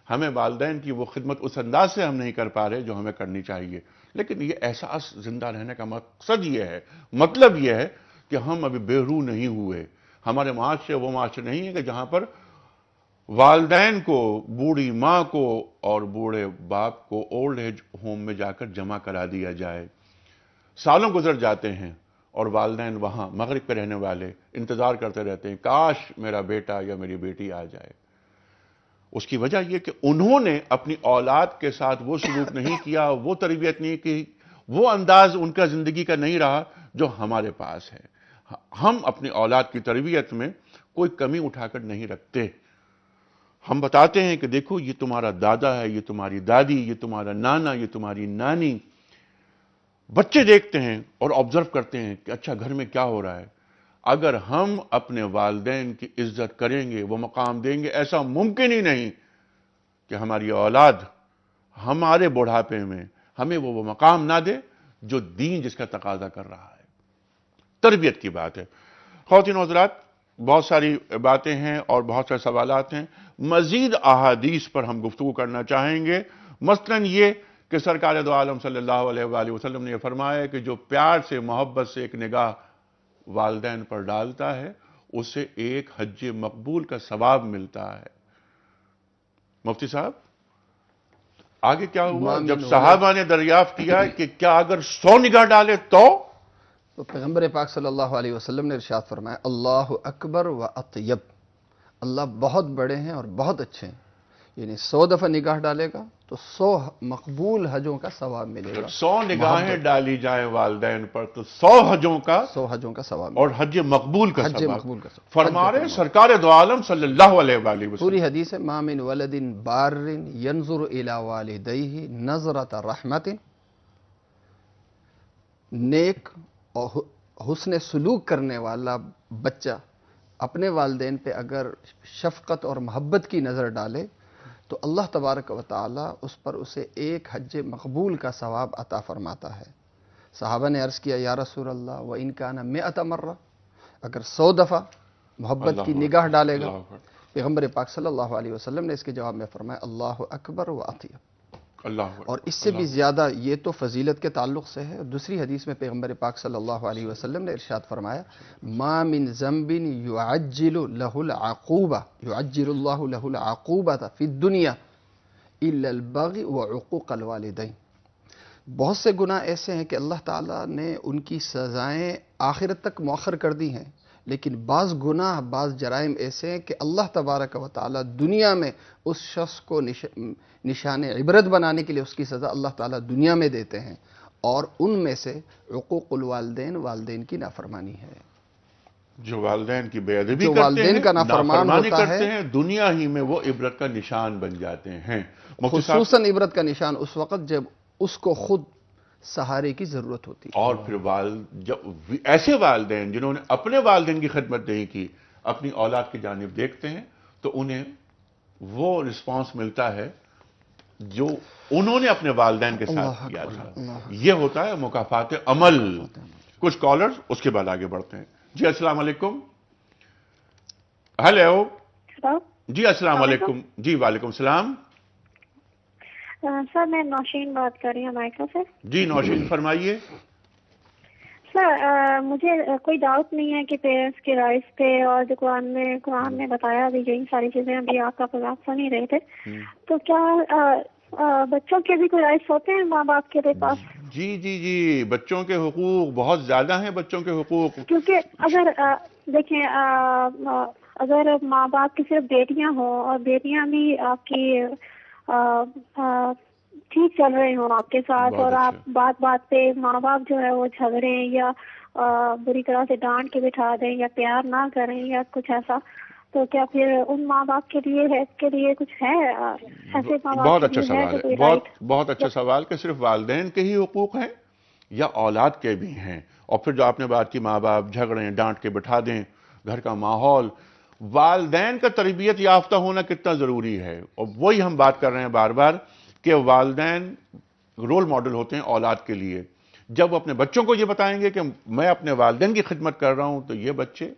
ہمیں والدین کی وہ خدمت اس انداز سے ہم نہیں کر پا رہے جو ہمیں کرنی چاہیے. لیکن یہ احساس زندہ رہنے کا مقصد یہ ہے، مطلب یہ ہے کہ ہم ابھی بے روح نہیں ہوئے. ہمارے معاشرے وہ معاشرے نہیں ہے کہ جہاں پر والدین کو، بوڑھی ماں کو اور بوڑھے باپ کو اولڈ ایج ہوم میں جا کر جمع کرا دیا جائے. سالوں گزر جاتے ہیں اور والدین وہاں مغرب پہ رہنے والے انتظار کرتے رہتے ہیں کاش میرا بیٹا یا میری بیٹی آ جائے. اس کی وجہ یہ کہ انہوں نے اپنی اولاد کے ساتھ وہ سلوک نہیں کیا، وہ تربیت نہیں کی، وہ انداز ان کا زندگی کا نہیں رہا جو ہمارے پاس ہے. ہم اپنی اولاد کی تربیت میں کوئی کمی اٹھا کر نہیں رکھتے. ہم بتاتے ہیں کہ دیکھو یہ تمہارا دادا ہے، یہ تمہاری دادی، یہ تمہارا نانا، یہ تمہاری نانی. بچے دیکھتے ہیں اور آبزرو کرتے ہیں کہ اچھا گھر میں کیا ہو رہا ہے. اگر ہم اپنے والدین کی عزت کریں گے، وہ مقام دیں گے، ایسا ممکن ہی نہیں کہ ہماری اولاد ہمارے بڑھاپے میں ہمیں وہ مقام نہ دے جو دین جس کا تقاضا کر رہا ہے. تربیت کی بات ہے. خواتین و حضرات، بہت ساری باتیں ہیں اور بہت سارے سوالات ہیں. مزید احادیث پر ہم گفتگو کرنا چاہیں گے. مثلاً یہ کہ سرکار دو عالم صلی اللہ علیہ وآلہ وسلم نے یہ فرمایا کہ جو پیار سے، محبت سے ایک نگاہ والدین پر ڈالتا ہے اسے ایک حج مقبول کا ثواب ملتا ہے. مفتی صاحب آگے کیا ہوا جب صحابہ نے دریافت کیا کہ کیا اگر 100 نگاہ ڈالے تو پیغمبر پاک صلی اللہ علیہ وسلم نے ارشاد فرمایا اللہ اکبر و اطیب، اللہ بہت بڑے ہیں اور بہت اچھے ہیں. یعنی 100 دفعہ نگاہ ڈالے گا تو 100 مقبول حجوں کا ثواب ملے گا. 100 نگاہیں ڈالی جائیں والدین پر تو 100 حجوں کا ثواب اور حج مقبول کا ثواب. فرما رہے سرکار دو عالم صلی اللہ علیہ وآلہ وسلم. پوری حدیث ہے ما من ولد بار ينظر الى والديه نظرۃ رحمت. نیک اور حسن سلوک کرنے والا بچہ اپنے والدین پہ اگر شفقت اور محبت کی نظر ڈالے تو اللہ تبارک و تعالی اس پر اسے ایک حج مقبول کا ثواب عطا فرماتا ہے. صحابہ نے عرض کیا یا رسول اللہ وَإِن كَانَ 100 مرہ، اگر 100 دفعہ محبت کی نگاہ ڈالے گا. پیغمبر پاک صلی اللہ علیہ وسلم نے اس کے جواب میں فرمایا اللہ اکبر و اطیب. اور اس سے بھی زیادہ یہ تو فضیلت کے تعلق سے ہے. دوسری حدیث میں پیغمبر پاک صلی اللہ علیہ وسلم نے ارشاد فرمایا ما من ذنب يعجل له العقوبہ، يعجل اللہ له العقوبہ فی الدنیا الا البغي وعقوق الوالدین. بہت سے گناہ ایسے ہیں کہ اللہ تعالیٰ نے ان کی سزائیں آخرت تک مؤخر کر دی ہیں، لیکن بعض گناہ، بعض جرائم ایسے ہیں کہ اللہ تبارک و تعالیٰ دنیا میں اس شخص کو نشان عبرت بنانے کے لیے اس کی سزا اللہ تعالیٰ دنیا میں دیتے ہیں. اور ان میں سے عقوق الوالدین، والدین کی نافرمانی ہے. جو والدین کی بے ادبی جو کرتے والدین ہیں، کا نافرمان ہوتا کرتے ہے، ہیں، دنیا ہی میں وہ عبرت کا نشان بن جاتے ہیں. خصوصاً عبرت کا نشان اس وقت جب اس کو خود سہارے کی ضرورت ہوتی ہے. اور پھر ایسے والدین جنہوں نے اپنے والدین کی خدمت نہیں کی، اپنی اولاد کی جانب دیکھتے ہیں تو انہیں وہ رسپانس ملتا ہے جو انہوں نے اپنے والدین کے ساتھ کیا تھا. یہ ہوتا ہے مکافات عمل. کچھ کالرز، اس کے بعد آگے بڑھتے ہیں. جی السلام علیکم. ہیلو جی السلام علیکم. جی وعلیکم السلام. سر میں نوشین بات کر رہی ہوں امریکہ سے. جی نوشین فرمائیے. سر مجھے کوئی ڈاؤٹ نہیں ہے کہ پیرنٹس کے رائٹس پہ اور جو قرآن نے بتایا بھی یہی ساری چیزیں ابھی آپ کا پروگرام سن ہی رہے تھے، تو کیا بچوں کے بھی کوئی رائٹس ہوتے ہیں ماں باپ کے پاس؟ جی جی جی بچوں کے حقوق بہت زیادہ ہیں. بچوں کے حقوق کیونکہ اگر دیکھیں اگر ماں باپ کی صرف بیٹیاں ہوں اور بیٹیاں بھی آپ کی ٹھیک چل رہے ہوں آپ کے ساتھ اور آپ بات بات پہ ماں باپ جو ہے وہ جھگڑیں یا بری طرح سے ڈانٹ کے بٹھا دیں یا پیار نہ کریں یا کچھ ایسا، تو کیا پھر ان ماں باپ کے لیے کچھ ہے ایسے ماں باپ؟ بہت اچھا سوال ہے، بہت اچھا سوال کہ صرف والدین کے ہی حقوق ہیں یا اولاد کے بھی ہیں؟ اور پھر جو آپ نے بات کی ماں باپ جھگڑیں ڈانٹ کے بٹھا دیں، گھر کا ماحول، والدین کا تربیت یافتہ ہونا کتنا ضروری ہے، اور وہی ہم بات کر رہے ہیں بار بار کہ والدین رول ماڈل ہوتے ہیں اولاد کے لیے۔ جب اپنے بچوں کو یہ بتائیں گے کہ میں اپنے والدین کی خدمت کر رہا ہوں، تو یہ بچے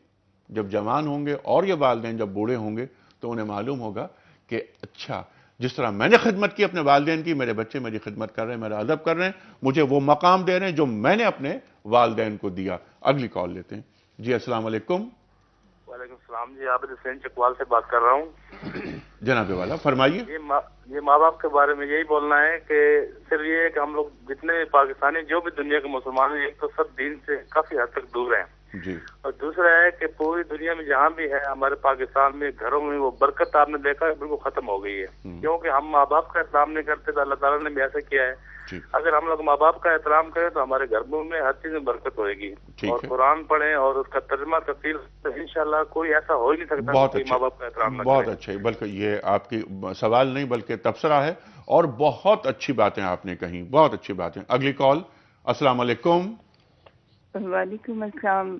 جب جوان ہوں گے اور یہ والدین جب بوڑھے ہوں گے تو انہیں معلوم ہوگا کہ اچھا جس طرح میں نے خدمت کی اپنے والدین کی، میرے بچے میری خدمت کر رہے ہیں، میرا ادب کر رہے ہیں، مجھے وہ مقام دے رہے ہیں جو میں نے اپنے والدین کو دیا۔ اگلی کال لیتے ہیں۔ جی السلام علیکم۔ وعلیکم السلام جی، عابد حسین چکوال سے بات کر رہا ہوں۔ جناب والا فرمائیے۔ یہ ماں باپ کے بارے میں یہی بولنا ہے کہ صرف یہ ہے کہ ہم لوگ جتنے پاکستانی جو بھی دنیا کے مسلمان ہیں، ایک تو سب دین سے کافی حد تک دور ہیں، جی، اور دوسرا ہے کہ پوری دنیا میں جہاں بھی ہے ہمارے پاکستان میں گھروں میں وہ برکت آپ نے دیکھا ہے بالکل ختم ہو گئی ہے، کیونکہ ہم ماں باپ کا احترام نہیں کرتے، تو اللہ تعالیٰ نے بھی ایسا کیا ہے۔ اگر ہم لوگ ماں باپ کا احترام کریں تو ہمارے گھروں میں ہر چیز میں برکت ہوئے گی، اور قرآن پڑھیں اور اس کا ترجمہ تفسیر انشاءاللہ کوئی ایسا ہو ہی نہیں سکتا کہ ماں باپ کا احترام نہ کرے۔ بہت اچھا، بلکہ یہ آپ کی سوال نہیں بلکہ تبصرہ ہے، اور بہت اچھی باتیں آپ نے کہیں، بہت اچھی باتیں۔ اگلی کال۔ السلام علیکم۔ وعلیکم السلام،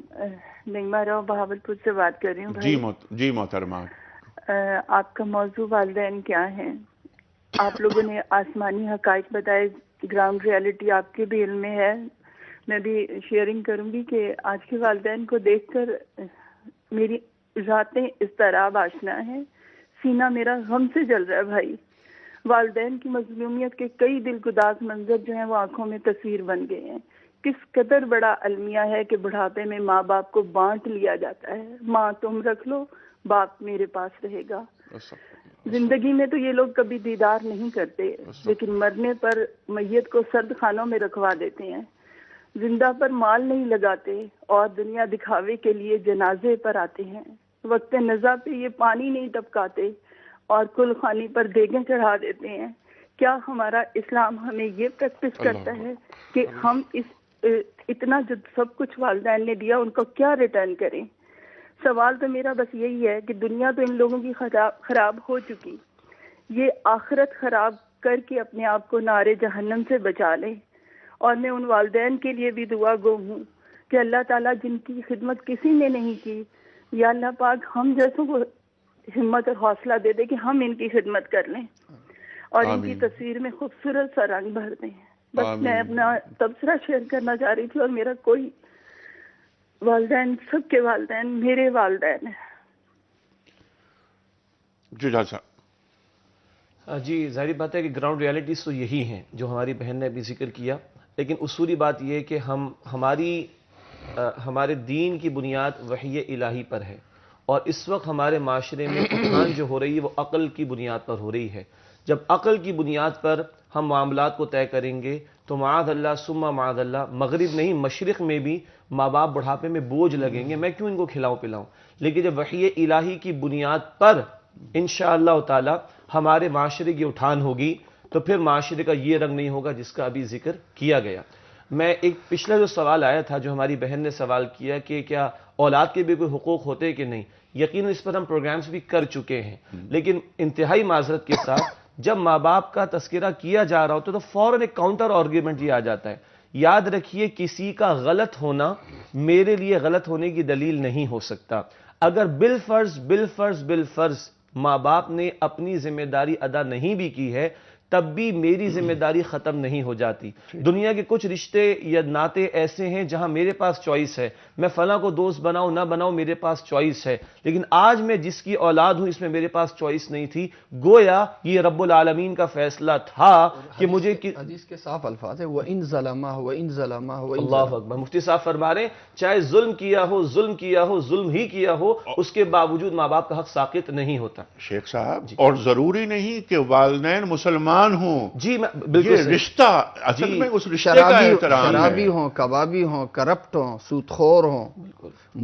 نعمہ راؤ بہاولپور سے بات کر رہی ہوں۔ جی محترمہ، آپ کا موضوع والدین کیا ہے؟ آپ لوگوں نے آسمانی حقائق بتائے، گراؤنڈ ریالٹی آپ کے بھی علم میں ہے۔ میں بھی شیئرنگ کروں گی کہ آج کے والدین کو دیکھ کر میری راتیں اضطراب آشنا ہے، سینہ میرا غم سے جل رہا ہے بھائی۔ والدین کی مظلومیت کے کئی دلگداز منظر جو ہیں وہ آنکھوں میں تصویر بن گئے ہیں۔ کس قدر بڑا المیہ ہے کہ بڑھاپے میں ماں باپ کو بانٹ لیا جاتا ہے، ماں تم رکھ لو، باپ میرے پاس رہے گا۔ زندگی میں تو یہ لوگ کبھی دیدار نہیں کرتے، لیکن مرنے پر میت کو سرد خانوں میں رکھوا دیتے ہیں، زندہ پر مال نہیں لگاتے اور دنیا دکھاوے کے لیے جنازے پر آتے ہیں، وقت نزا پہ یہ پانی نہیں ٹپکاتے اور کل خانی پر دیگیں چڑھا دیتے ہیں۔ کیا ہمارا اسلام ہمیں یہ پریکٹس کرتا ہے کہ ہم اتنا جو سب کچھ والدین نے دیا ان کو کیا ریٹرن کریں؟ سوال تو میرا بس یہی ہے کہ دنیا تو ان لوگوں کی خراب ہو چکی، یہ آخرت خراب کر کے اپنے آپ کو نار جہنم سے بچا لیں۔ اور میں ان والدین کے لیے بھی دعا گو ہوں کہ اللہ تعالیٰ جن کی خدمت کسی نے نہیں کی، یا اللہ پاک ہم جیسوں کو ہمت اور حوصلہ دے دے کہ ہم ان کی خدمت کر لیں اور ان کی تصویر میں خوبصورت سا رنگ بھر دیں۔ بس میں اپنا تبصرہ شیئر کرنا چاہ رہی تھی، اور میرا کوئی والدین، سب کے والدین میرے والدین ہیں۔ جی ڈاکٹر صاحب۔ جی ظاہری بات ہے کہ گراؤنڈ ریالٹیز تو یہی ہیں جو ہماری بہن نے ابھی ذکر کیا، لیکن اصولی بات یہ کہ ہمارے دین کی بنیاد وحی الہی پر ہے، اور اس وقت ہمارے معاشرے میں اٹھان جو ہو رہی ہے وہ عقل کی بنیاد پر ہو رہی ہے۔ جب عقل کی بنیاد پر ہم معاملات کو طے کریں گے تو معاذ اللہ ثم معاذ اللہ مغرب نہیں مشرق میں بھی ماں باپ بڑھاپے میں بوجھ لگیں گے، میں کیوں ان کو کھلاؤں پلاؤں؟ لیکن جب وحی الہی کی بنیاد پر انشاءاللہ تعالی ہمارے معاشرے کی اٹھان ہوگی تو پھر معاشرے کا یہ رنگ نہیں ہوگا جس کا ابھی ذکر کیا گیا۔ میں ایک پچھلا جو سوال آیا تھا جو ہماری بہن نے سوال کیا کہ کیا اولاد کے بھی کوئی حقوق ہوتے کہ نہیں، یقیناً اس پر ہم پروگرامز بھی کر چکے ہیں، لیکن انتہائی معذرت کے ساتھ جب ماں باپ کا تذکرہ کیا جا رہا ہوتا ہے تو فوراً ایک کاؤنٹر آرگیومنٹ یہ آ جاتا ہے، یاد رکھیے کسی کا غلط ہونا میرے لیے غلط ہونے کی دلیل نہیں ہو سکتا۔ اگر بالفرض ماں باپ نے اپنی ذمہ داری ادا نہیں بھی کی ہے تب بھی میری ذمہ داری ختم نہیں ہو جاتی۔ دنیا کے کچھ رشتے یا ناطے ایسے ہیں جہاں میرے پاس چوائس ہے، میں فلاں کو دوست بناؤں نہ بناؤں میرے پاس چوائس ہے، لیکن آج میں جس کی اولاد ہوں اس میں میرے پاس چوائس نہیں تھی، گویا یہ رب العالمین کا فیصلہ تھا کہ مجھے حدیث کے صاف الفاظ ہے وَإِن ظَلَمَهُ اللہ اکبر، مفتی صاحب فرما رہے ہیں چاہے ظلم کیا ہو ظلم ہی کیا ہو، اس کے باوجود ماں باپ کا حق ساقط نہیں ہوتا۔ شیخ صاحب اور ضروری نہیں کہ والدین مسلمان مہمان ہوں جی بالکل یہ رشتہ اصل میں اس رشتے کا احترام ہے. شرابی ہوں، کبابی ہوں، کرپٹ ہوں، سودخور ہوں،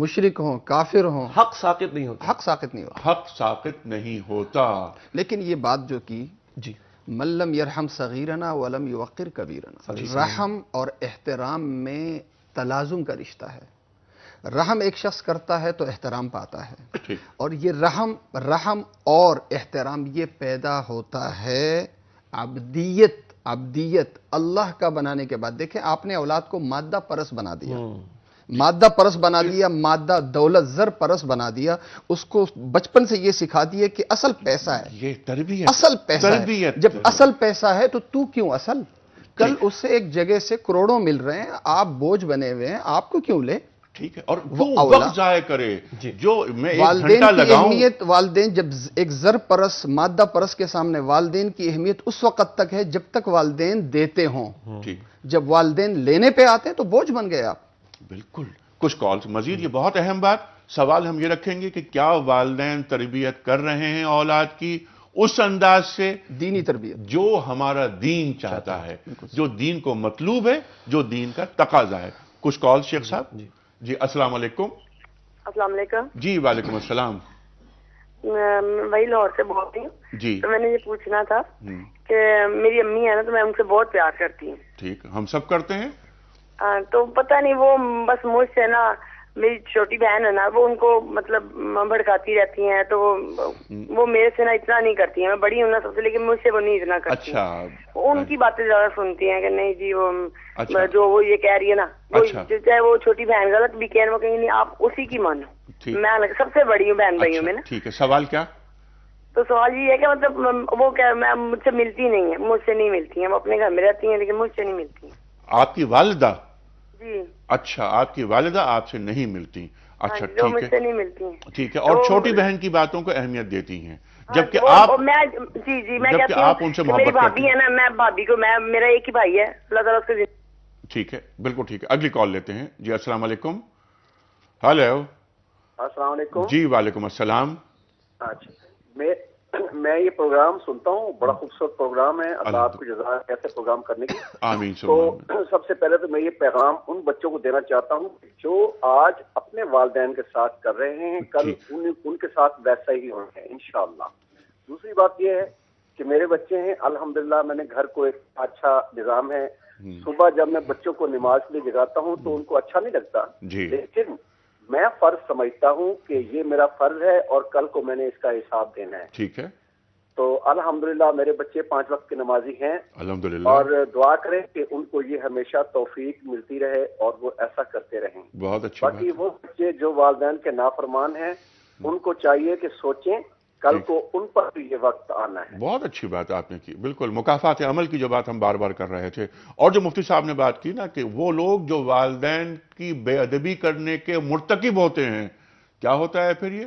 مشرک ہوں، کافر ہوں، حق ساقط نہیں ہوتا. حق ساقط نہیں ہوتا. حق ساقط نہیں ہوتا. لیکن یہ بات جو کی جی من لم یرحم صغیرنا ولم یوقر کبیرنا، رحم اور احترام میں تلازم کا رشتہ ہے. رحم ایک شخص کرتا ہے تو احترام پاتا ہے، اور یہ رحم اور احترام یہ پیدا ہوتا ہے عبدیت اللہ کا بنانے کے بعد. دیکھیں آپ نے اولاد کو مادہ پرست بنا دیا، مادہ پرست بنا دیا، مادہ دولت زر پرست بنا دیا. اس کو بچپن سے یہ سکھا دیا کہ اصل پیسہ ہے، یہ تربیت، اصل پیسہ ہے. جب اصل پیسہ ہے تو کیوں اصل؟ کل اس سے ایک جگہ سے کروڑوں مل رہے ہیں، آپ بوجھ بنے ہوئے ہیں، آپ کو کیوں لے؟ ٹھیک ہے. اور وہ وقت ضائع کرے جو میں ایک والدین گھنٹہ کی لگاؤں. اہمیت، والدین جب ایک زر پرست مادہ پرست کے سامنے، والدین کی اہمیت اس وقت تک ہے جب تک والدین دیتے ہوں. جب والدین لینے پہ آتے ہیں تو بوجھ بن گئے آپ. بالکل. کچھ کالز مزید. یہ بہت اہم بات. سوال ہم یہ رکھیں گے کہ کیا والدین تربیت کر رہے ہیں اولاد کی اس انداز سے، دینی تربیت جو ہمارا دین چاہتا ہے، جو دین کو مطلوب ہے، جو دین کا تقاضا ہے. کچھ کال شیخ صاحب. جی السلام علیکم. السلام علیکم. جی وعلیکم السلام. وہی لاہور سے بول رہی ہوں. جی تو میں نے یہ پوچھنا تھا کہ میری امی ہے نا، تو میں ان سے بہت پیار کرتی ہوں. ٹھیک، ہم سب کرتے ہیں. تو پتہ نہیں وہ بس مجھ سے نا، میری چھوٹی بہن ہے نا، وہ ان کو مطلب بھڑکاتی رہتی ہیں، تو وہ میرے سے نا اتنا نہیں کرتی ہیں. میں بڑی ہوں نا سب سے، لیکن مجھ سے وہ نہیں اتنا کرتی. اچھا. ان کی باتیں زیادہ سنتی ہیں کہ نہیں جی وہ جو وہ یہ کہہ رہی ہے نا، چاہے وہ چھوٹی بہن غلط بھی کہیں، وہ کہیں نہیں آپ اسی کی مانو. میں سب سے بڑی ہوں بہن بھائیوں میں نا. ٹھیک ہے. سوال کیا؟ تو سوال یہ ہے کہ مطلب وہ کیا مجھ سے ملتی نہیں ہے، مجھ سے نہیں ملتی ہیں. وہ اپنے گھر میں رہتی ہیں لیکن مجھ سے نہیں ملتی ہیں. آپ کی والدہ؟ جی. اچھا، آپ کی والدہ آپ سے نہیں ملتی. اچھا جو مجھ سے نہیں ملتی ہیں. ٹھیک ہے. اور چھوٹی بہن کی باتوں کو اہمیت دیتی ہیں، جبکہ آپ جی میں کہتی ہوں میری بھابھی ہے نا، میں بھابھی کو، میرا ایک ہی بھائی ہے، اللہ تعالیٰ اس کو. ٹھیک ہے، بالکل ٹھیک ہے. اگلی کال لیتے ہیں. جی السلام علیکم. ہیلو. السلام علیکم. جی وعلیکم السلام. اچھا، میں یہ پروگرام سنتا ہوں، بڑا خوبصورت پروگرام ہے. اللہ آپ کو جزائے ایسے پروگرام کرنے کی. آمین. تو سب سے پہلے تو میں یہ پیغام ان بچوں کو دینا چاہتا ہوں جو آج اپنے والدین کے ساتھ کر رہے ہیں، کل ان کے ساتھ ویسا ہی ہونا ہے انشاءاللہ. دوسری بات یہ ہے کہ میرے بچے ہیں الحمدللہ، میں نے گھر کو ایک اچھا نظام ہے. صبح جب میں بچوں کو نماز کے لیے جگاتا ہوں تو ان کو اچھا نہیں لگتا، لیکن میں فرض سمجھتا ہوں کہ یہ میرا فرض ہے اور کل کو میں نے اس کا حساب دینا ہے. ٹھیک ہے. تو الحمدللہ میرے بچے 5 وقت کے نمازی ہیں الحمدللہ، اور دعا کریں کہ ان کو یہ ہمیشہ توفیق ملتی رہے اور وہ ایسا کرتے رہیں. بہت اچھی بات. باقی وہ بچے جو والدین کے نافرمان ہیں ان کو چاہیے کہ سوچیں کل کو ان پر بھی یہ وقت آنا ہے. بہت اچھی بات آپ نے کی. بالکل مکافات عمل کی جو بات ہم بار بار کر رہے تھے، اور جو مفتی صاحب نے بات کی نا کہ وہ لوگ جو والدین کی بے ادبی کرنے کے مرتکب ہوتے ہیں، کیا ہوتا ہے پھر؟ یہ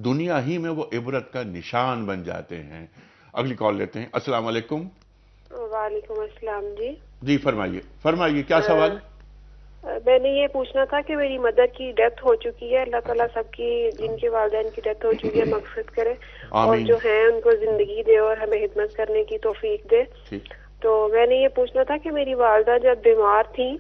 دنیا ہی میں وہ عبرت کا نشان بن جاتے ہیں. اگلی کال لیتے ہیں. السلام علیکم. وعلیکم السلام. جی فرمائیے کیا سوال؟ میں نے یہ پوچھنا تھا کہ میری مدر کی ڈیتھ ہو چکی ہے. اللہ تعالیٰ سب کی جن کے والدین کی ڈیتھ ہو چکی ہے مغفرت کرے، اور جو ہیں ان کو زندگی دے اور ہمیں خدمت کرنے کی توفیق دے. تو میں نے یہ پوچھنا تھا کہ میری والدہ جب بیمار تھی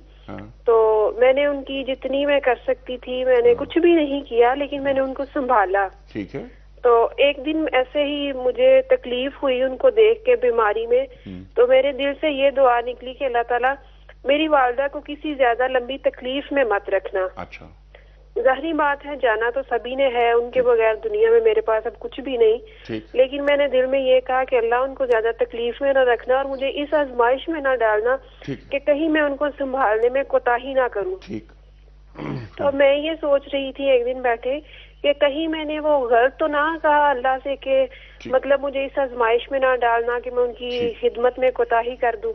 تو میں نے ان کی جتنی میں کر سکتی تھی، میں نے کچھ بھی نہیں کیا، لیکن میں نے ان کو سنبھالا. ٹھیک ہے. تو ایک دن ایسے ہی مجھے تکلیف ہوئی ان کو دیکھ کے بیماری میں، تو میرے دل سے یہ دعا نکلی کہ اللہ تعالیٰ میری والدہ کو کسی زیادہ لمبی تکلیف میں مت رکھنا. اچھا. ظاہری بات ہے جانا تو سبھی نے ہے، ان کے بغیر دنیا میں میرے پاس اب کچھ بھی نہیں، لیکن میں نے دل میں یہ کہا کہ اللہ ان کو زیادہ تکلیف میں نہ رکھنا اور مجھے اس آزمائش میں نہ ڈالنا کہ کہیں میں ان کو سنبھالنے میں کوتاہی نہ کروں. تو میں یہ سوچ رہی تھی ایک دن بیٹھے کہ کہیں میں نے وہ غلط تو نہ کہا اللہ سے کہ مطلب مجھے اس آزمائش میں نہ ڈالنا کہ میں ان کی خدمت میں کوتاہی کر دوں.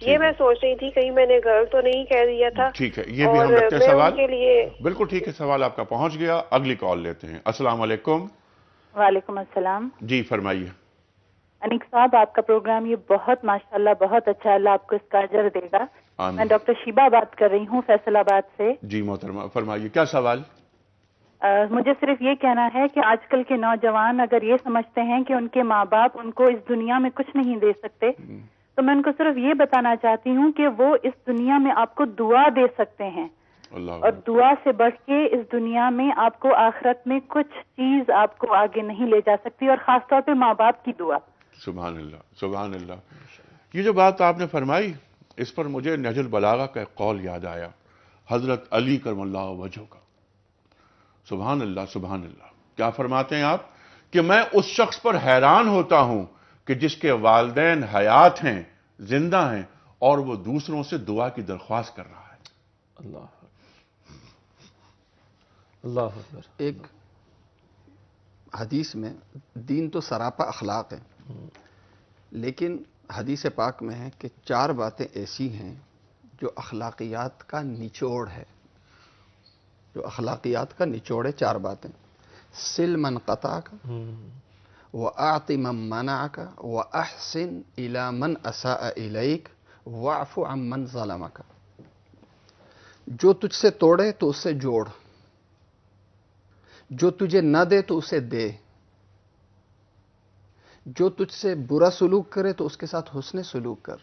یہ میں سوچ رہی تھی کہیں میں نے غلط تو نہیں کہہ دیا تھا. ٹھیک ہے، یہ بھی ہم رکھتے ہیں سوال کے لیے. بالکل ٹھیک ہے، سوال آپ کا پہنچ گیا. اگلی کال لیتے ہیں. السلام علیکم. وعلیکم السلام. جی فرمائیے. انیق صاحب آپ کا پروگرام یہ بہت ماشاءاللہ بہت اچھا، اللہ آپ کو اس کا اجر دے گا. میں ڈاکٹر شیبہ بات کر رہی ہوں فیصل آباد سے. جی محترمہ فرمائیے کیا سوال؟ مجھے صرف یہ کہنا ہے کہ آج کل کے نوجوان اگر یہ سمجھتے ہیں کہ ان کے ماں باپ ان کو اس دنیا میں کچھ نہیں دے سکتے، تو میں ان کو صرف یہ بتانا چاہتی ہوں کہ وہ اس دنیا میں آپ کو دعا دے سکتے ہیں، اور دعا سے بڑھ کے اس دنیا میں آپ کو آخرت میں کچھ چیز آپ کو آگے نہیں لے جا سکتی، اور خاص طور پہ ماں باپ کی دعا۔ سبحان اللہ، سبحان اللہ۔ یہ جو بات آپ نے فرمائی، اس پر مجھے نہج البلاغہ کا ایک قول یاد آیا، حضرت علی کرم اللہ وجہہ کا۔ سبحان اللہ، سبحان اللہ۔ کیا فرماتے ہیں آپ کہ میں اس شخص پر حیران ہوتا ہوں کہ جس کے والدین حیات ہیں، زندہ ہیں، اور وہ دوسروں سے دعا کی درخواست کر رہا ہے۔ اللہ اللہ اکبر۔ ایک حدیث میں، دین تو سراپا اخلاق ہے، لیکن حدیث پاک میں ہے کہ 4 باتیں ایسی ہیں جو اخلاقیات کا نچوڑ ہے، جو اخلاقیات کا نچوڑ ہے۔ 4 باتیں: سل من قطعک، وَأَعْطِ مَن مَنَعَكَ، وَأَحْسِنْ إِلَى مَنْ أَسَاءَ إِلَيْكَ، وَاعْفُ عَن مَنْ ظَلَمَكَ۔ جو تجھ سے توڑے تو اس سے جوڑ، جو تجھے نہ دے تو اسے دے، جو تجھ سے برا سلوک کرے تو اس کے ساتھ حسن سلوک کر،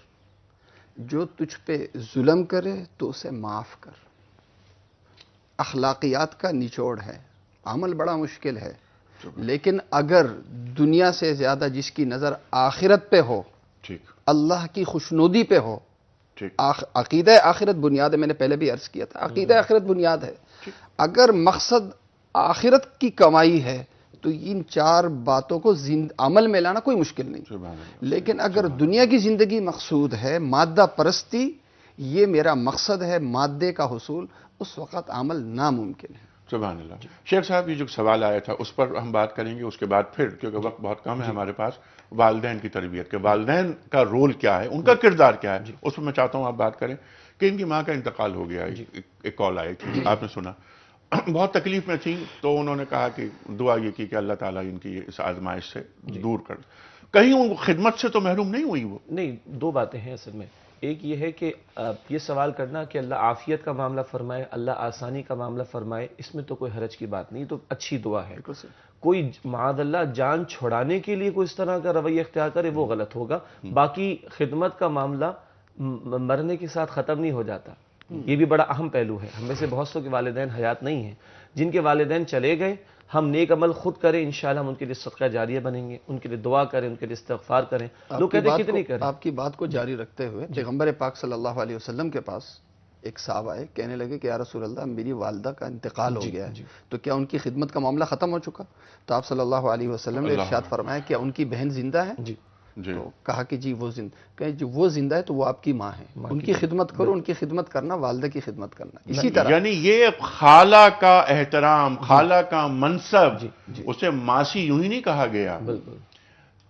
جو تجھ پہ ظلم کرے تو اسے معاف کر۔ اخلاقیات کا نچوڑ ہے۔ عمل بڑا مشکل ہے، لیکن اگر دنیا سے زیادہ جس کی نظر آخرت پہ ہو، اللہ کی خوشنودی پہ ہو، عقیدہ آخرت بنیاد ہے، میں نے پہلے بھی عرض کیا تھا، عقیدہ آخرت بنیاد ہے۔ اگر مقصد آخرت کی کمائی ہے تو ان 4 باتوں کو عمل میں لانا کوئی مشکل نہیں، لیکن اگر دنیا کی زندگی مقصود ہے، مادہ پرستی یہ میرا مقصد ہے، مادے کا حصول، اس وقت عمل ناممکن ہے۔ سبحان اللہ۔ شیخ صاحب، یہ جو سوال آیا تھا اس پر ہم بات کریں گے، اس کے بعد پھر، کیونکہ وقت بہت کم ہے ہمارے پاس، والدین کی تربیت کے، والدین کا رول کیا ہے، ان کا کردار کیا ہے، اس پر میں چاہتا ہوں آپ بات کریں کہ ان کی ماں کا انتقال ہو گیا۔ ایک کال آئی تھی، آپ نے سنا، بہت تکلیف میں تھیں، تو انہوں نے کہا کہ دعا یہ کی کہ اللہ تعالیٰ ان کی اس آزمائش سے دور کر۔ کہیں ان خدمت سے تو محروم نہیں ہوئی وہ؟ نہیں، 2 باتیں ہیں اصل میں۔ ایک یہ ہے کہ یہ سوال کرنا کہ اللہ عافیت کا معاملہ فرمائے، اللہ آسانی کا معاملہ فرمائے، اس میں تو کوئی حرج کی بات نہیں، تو اچھی دعا ہے۔ کوئی معاذ اللہ جان چھڑانے کے لیے کوئی اس طرح کا رویہ اختیار کرے وہ غلط ہوگا۔ باقی خدمت کا معاملہ مرنے کے ساتھ ختم نہیں ہو جاتا، یہ بھی بڑا اہم پہلو ہے۔ ہم میں سے بہت سو کے والدین حیات نہیں ہیں، جن کے والدین چلے گئے، ہم نیک عمل خود کریں، انشاءاللہ ہم ان کے لیے صدقہ جاریہ بنیں گے، ان کے لیے دعا کریں، ان کے لیے استغفار کریں۔ لوگ کہتے ہیں کتنی کریں۔ آپ کی بات کو جاری رکھتے ہوئے پیغمبر پاک صلی اللہ علیہ وسلم کے پاس ایک صاحب آئے، کہنے لگے کہ یا رسول اللہ، میری والدہ کا انتقال ہو گیا ہے، تو کیا ان کی خدمت کا معاملہ ختم ہو چکا؟ تو آپ صلی اللہ علیہ وسلم نے ارشاد فرمایا کیا ان کی بہن زندہ ہے؟ تو کہا کہ جی وہ زندہ، کہ جو وہ زندہ ہے تو وہ آپ کی ماں ہے، ان کی خدمت کرو، ان کی خدمت کرنا والدہ کی خدمت کرنا۔ اسی طرح یعنی یہ خالہ کا احترام، خالہ کا منصب، اسے ماسی یوں ہی نہیں کہا گیا،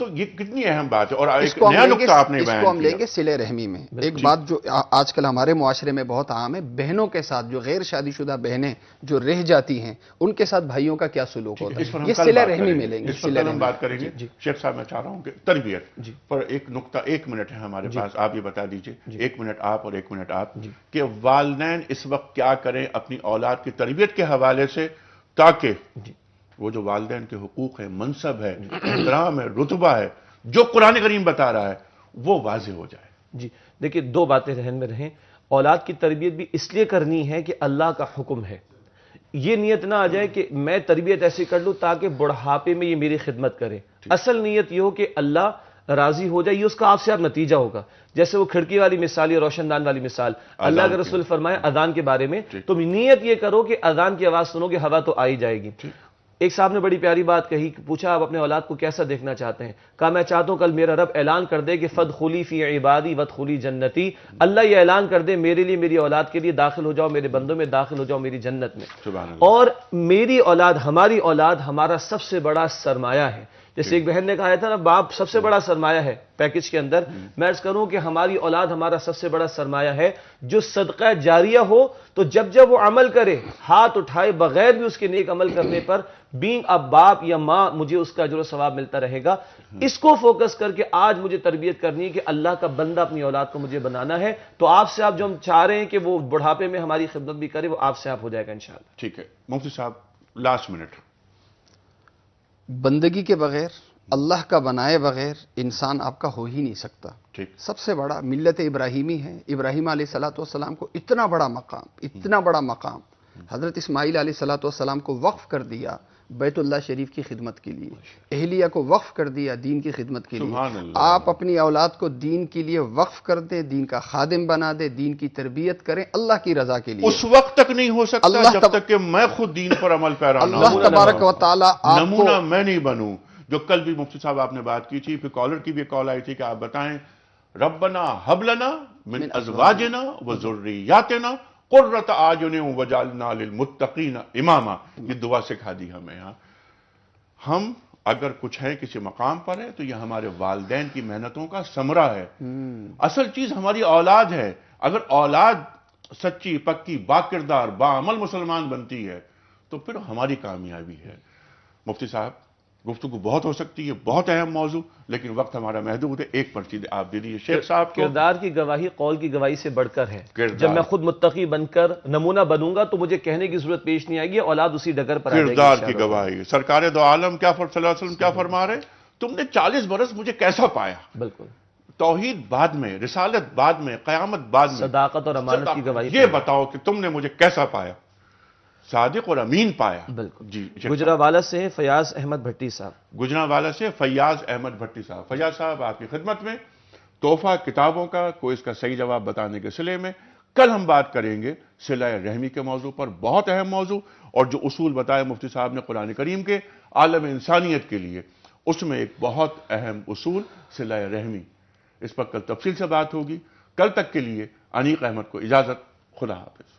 تو یہ کتنی اہم بات ہے۔ اور ایک نیا نقطہ آپ نے بیان کیا، اس کو ہم لیں گے صلہ رحمی میں۔ ایک بات جو آج کل ہمارے معاشرے میں بہت عام ہے، بہنوں کے ساتھ جو غیر شادی شدہ بہنیں جو رہ جاتی ہیں، ان کے ساتھ بھائیوں کا کیا سلوک ہوتا ہے، یہ صلہ رحمی میں لیں گے، اس پر ہم بات کریں گے۔ شیخ صاحب، میں چاہ رہا ہوں کہ تربیت پر ایک نقطہ، 1 منٹ ہے ہمارے پاس، آپ یہ بتا دیجئے، 1 منٹ آپ اور 1 منٹ آپ، کہ والدین اس وقت کیا کریں اپنی اولاد کی تربیت کے حوالے سے، تاکہ وہ جو والدین کے حقوق ہیں، منصب ہے، احترام ہے، رتبہ ہے، جو قرآن کریم بتا رہا ہے، وہ واضح ہو جائے۔ جی دیکھیں، 2 باتیں ذہن میں رہیں۔ اولاد کی تربیت بھی اس لیے کرنی ہے کہ اللہ کا حکم ہے، یہ نیت نہ آ جائے کہ میں تربیت ایسی کر لوں تاکہ بڑھاپے میں یہ میری خدمت کرے۔ اصل نیت یہ ہو کہ اللہ راضی ہو جائے، یہ اس کا آپ سے آپ نتیجہ ہوگا۔ جیسے وہ کھڑکی والی مثال یا روشن دان والی مثال، اللہ کے رسول فرمائے اذان کے بارے میں، تم نیت یہ کرو کہ اذان کی آواز سنو گے، ہوا تو آئی جائے گی۔ ایک صاحب نے بڑی پیاری بات کہی، پوچھا آپ اپنے اولاد کو کیسا دیکھنا چاہتے ہیں؟ کہا میں چاہتا ہوں کل میرا رب اعلان کر دے کہ فدخلی فی عبادی وادخلی جنتی، اللہ یہ اعلان کر دے میرے لیے، میری اولاد کے لیے داخل ہو جاؤ میرے بندوں میں، داخل ہو جاؤ میری جنت میں۔ اور میری اولاد، ہماری اولاد ہمارا سب سے بڑا سرمایہ ہے۔ جیسے ایک بہن نے کہا تھا نا، باپ سب سے بڑا سرمایہ ہے پیکج کے اندر، میں عرض کروں کہ ہماری اولاد ہمارا سب سے بڑا سرمایہ ہے، جو صدقہ جاریہ ہو، تو جب وہ عمل کرے، ہاتھ اٹھائے بغیر بھی اس کے نیک عمل کرنے پر، بینگ اب باپ یا ماں، مجھے اس کا اجر و ثواب ملتا رہے گا۔ اس کو فوکس کر کے آج مجھے تربیت کرنی ہے کہ اللہ کا بندہ اپنی اولاد کو مجھے بنانا ہے، تو آپ سے آپ جو ہم چاہ رہے ہیں کہ وہ بڑھاپے میں ہماری خدمت بھی کرے، وہ آپ سے آپ ہو جائے گا انشاءاللہ۔ ٹھیک ہے مفتی صاحب، لاسٹ منٹ. بندگی کے بغیر، اللہ کا بنائے بغیر انسان آپ کا ہو ہی نہیں سکتا. سب سے بڑا ملت ابراہیمی ہے. ابراہیم علیہ السلام کو اتنا بڑا مقام حضرت اسماعیل علیہ السلام کو وقف کر دیا بیت اللہ شریف کی خدمت کے لیے، اہلیہ کو وقف کر دیا دین کی خدمت کے لیے. آپ اپنی اولاد کو دین کے لیے وقف کر دیں، دین کا خادم بنا دیں، دین کی تربیت کریں اللہ کی رضا کے لیے. اس وقت تک نہیں ہو سکتا جب تک کہ میں خود دین پر عمل پیرا نہ ہوں. اللہ تبارک و تعالیٰ نمونہ میں نہیں بنوں. جو کل بھی مفتی صاحب آپ نے بات کی تھی، پھر کالر کی بھی کال آئی تھی کہ آپ بتائیں ربنا حب لنا من ازواجنا وذریاتنا قرۃ اعین وجعلنا للمتقین اماما. یہ دعا سکھا دی ہمیں. ہم اگر کچھ ہے کسی مقام پر ہے تو یہ ہمارے والدین کی محنتوں کا ثمرہ ہے. اصل چیز ہماری اولاد ہے. اگر اولاد سچی پکی باکردار باعمل مسلمان بنتی ہے تو پھر ہماری کامیابی ہے. مفتی صاحب گفتگو بہت ہو سکتی ہے، بہت اہم موضوع، لیکن وقت ہمارا محدود ہے. ایک پرچی آپ دے دیجیے شیخ صاحب کو. کردار کی گواہی قول کی گواہی سے بڑھ کر ہے. جب میں خود متقی بن کر نمونہ بنوں گا تو مجھے کہنے کی ضرورت پیش نہیں آئے گی، اولاد اسی ڈگر پر آ جائے گی. کردار کی گواہی. سرکار دو عالم کیا صلی اللہ علیہ وسلم کیا فرما رہے؟ تم نے 40 برس مجھے کیسا پایا؟ بالکل. توحید بعد میں، رسالت بعد میں، قیامت بعد میں، صداقت اور امانت کی گواہی. یہ بتاؤ کہ تم نے مجھے کیسا پایا؟ صادق اور امین پایا. بالکل. جی. گجرانوالہ سے فیاض احمد بھٹی صاحب. گجرانوالہ سے فیاض احمد بھٹی صاحب. فیاض صاحب آپ کی خدمت میں تحفہ کتابوں کا کوئی اس کا صحیح جواب بتانے کے سلسلے میں کل ہم بات کریں گے صلہ رحمی کے موضوع پر. بہت اہم موضوع، اور جو اصول بتائے مفتی صاحب نے قرآن کریم کے عالم انسانیت کے لیے، اس میں ایک بہت اہم اصول صلہ رحمی. اس پر کل تفصیل سے بات ہوگی. کل تک کے لیے انیق احمد کو اجازت. خدا حافظ.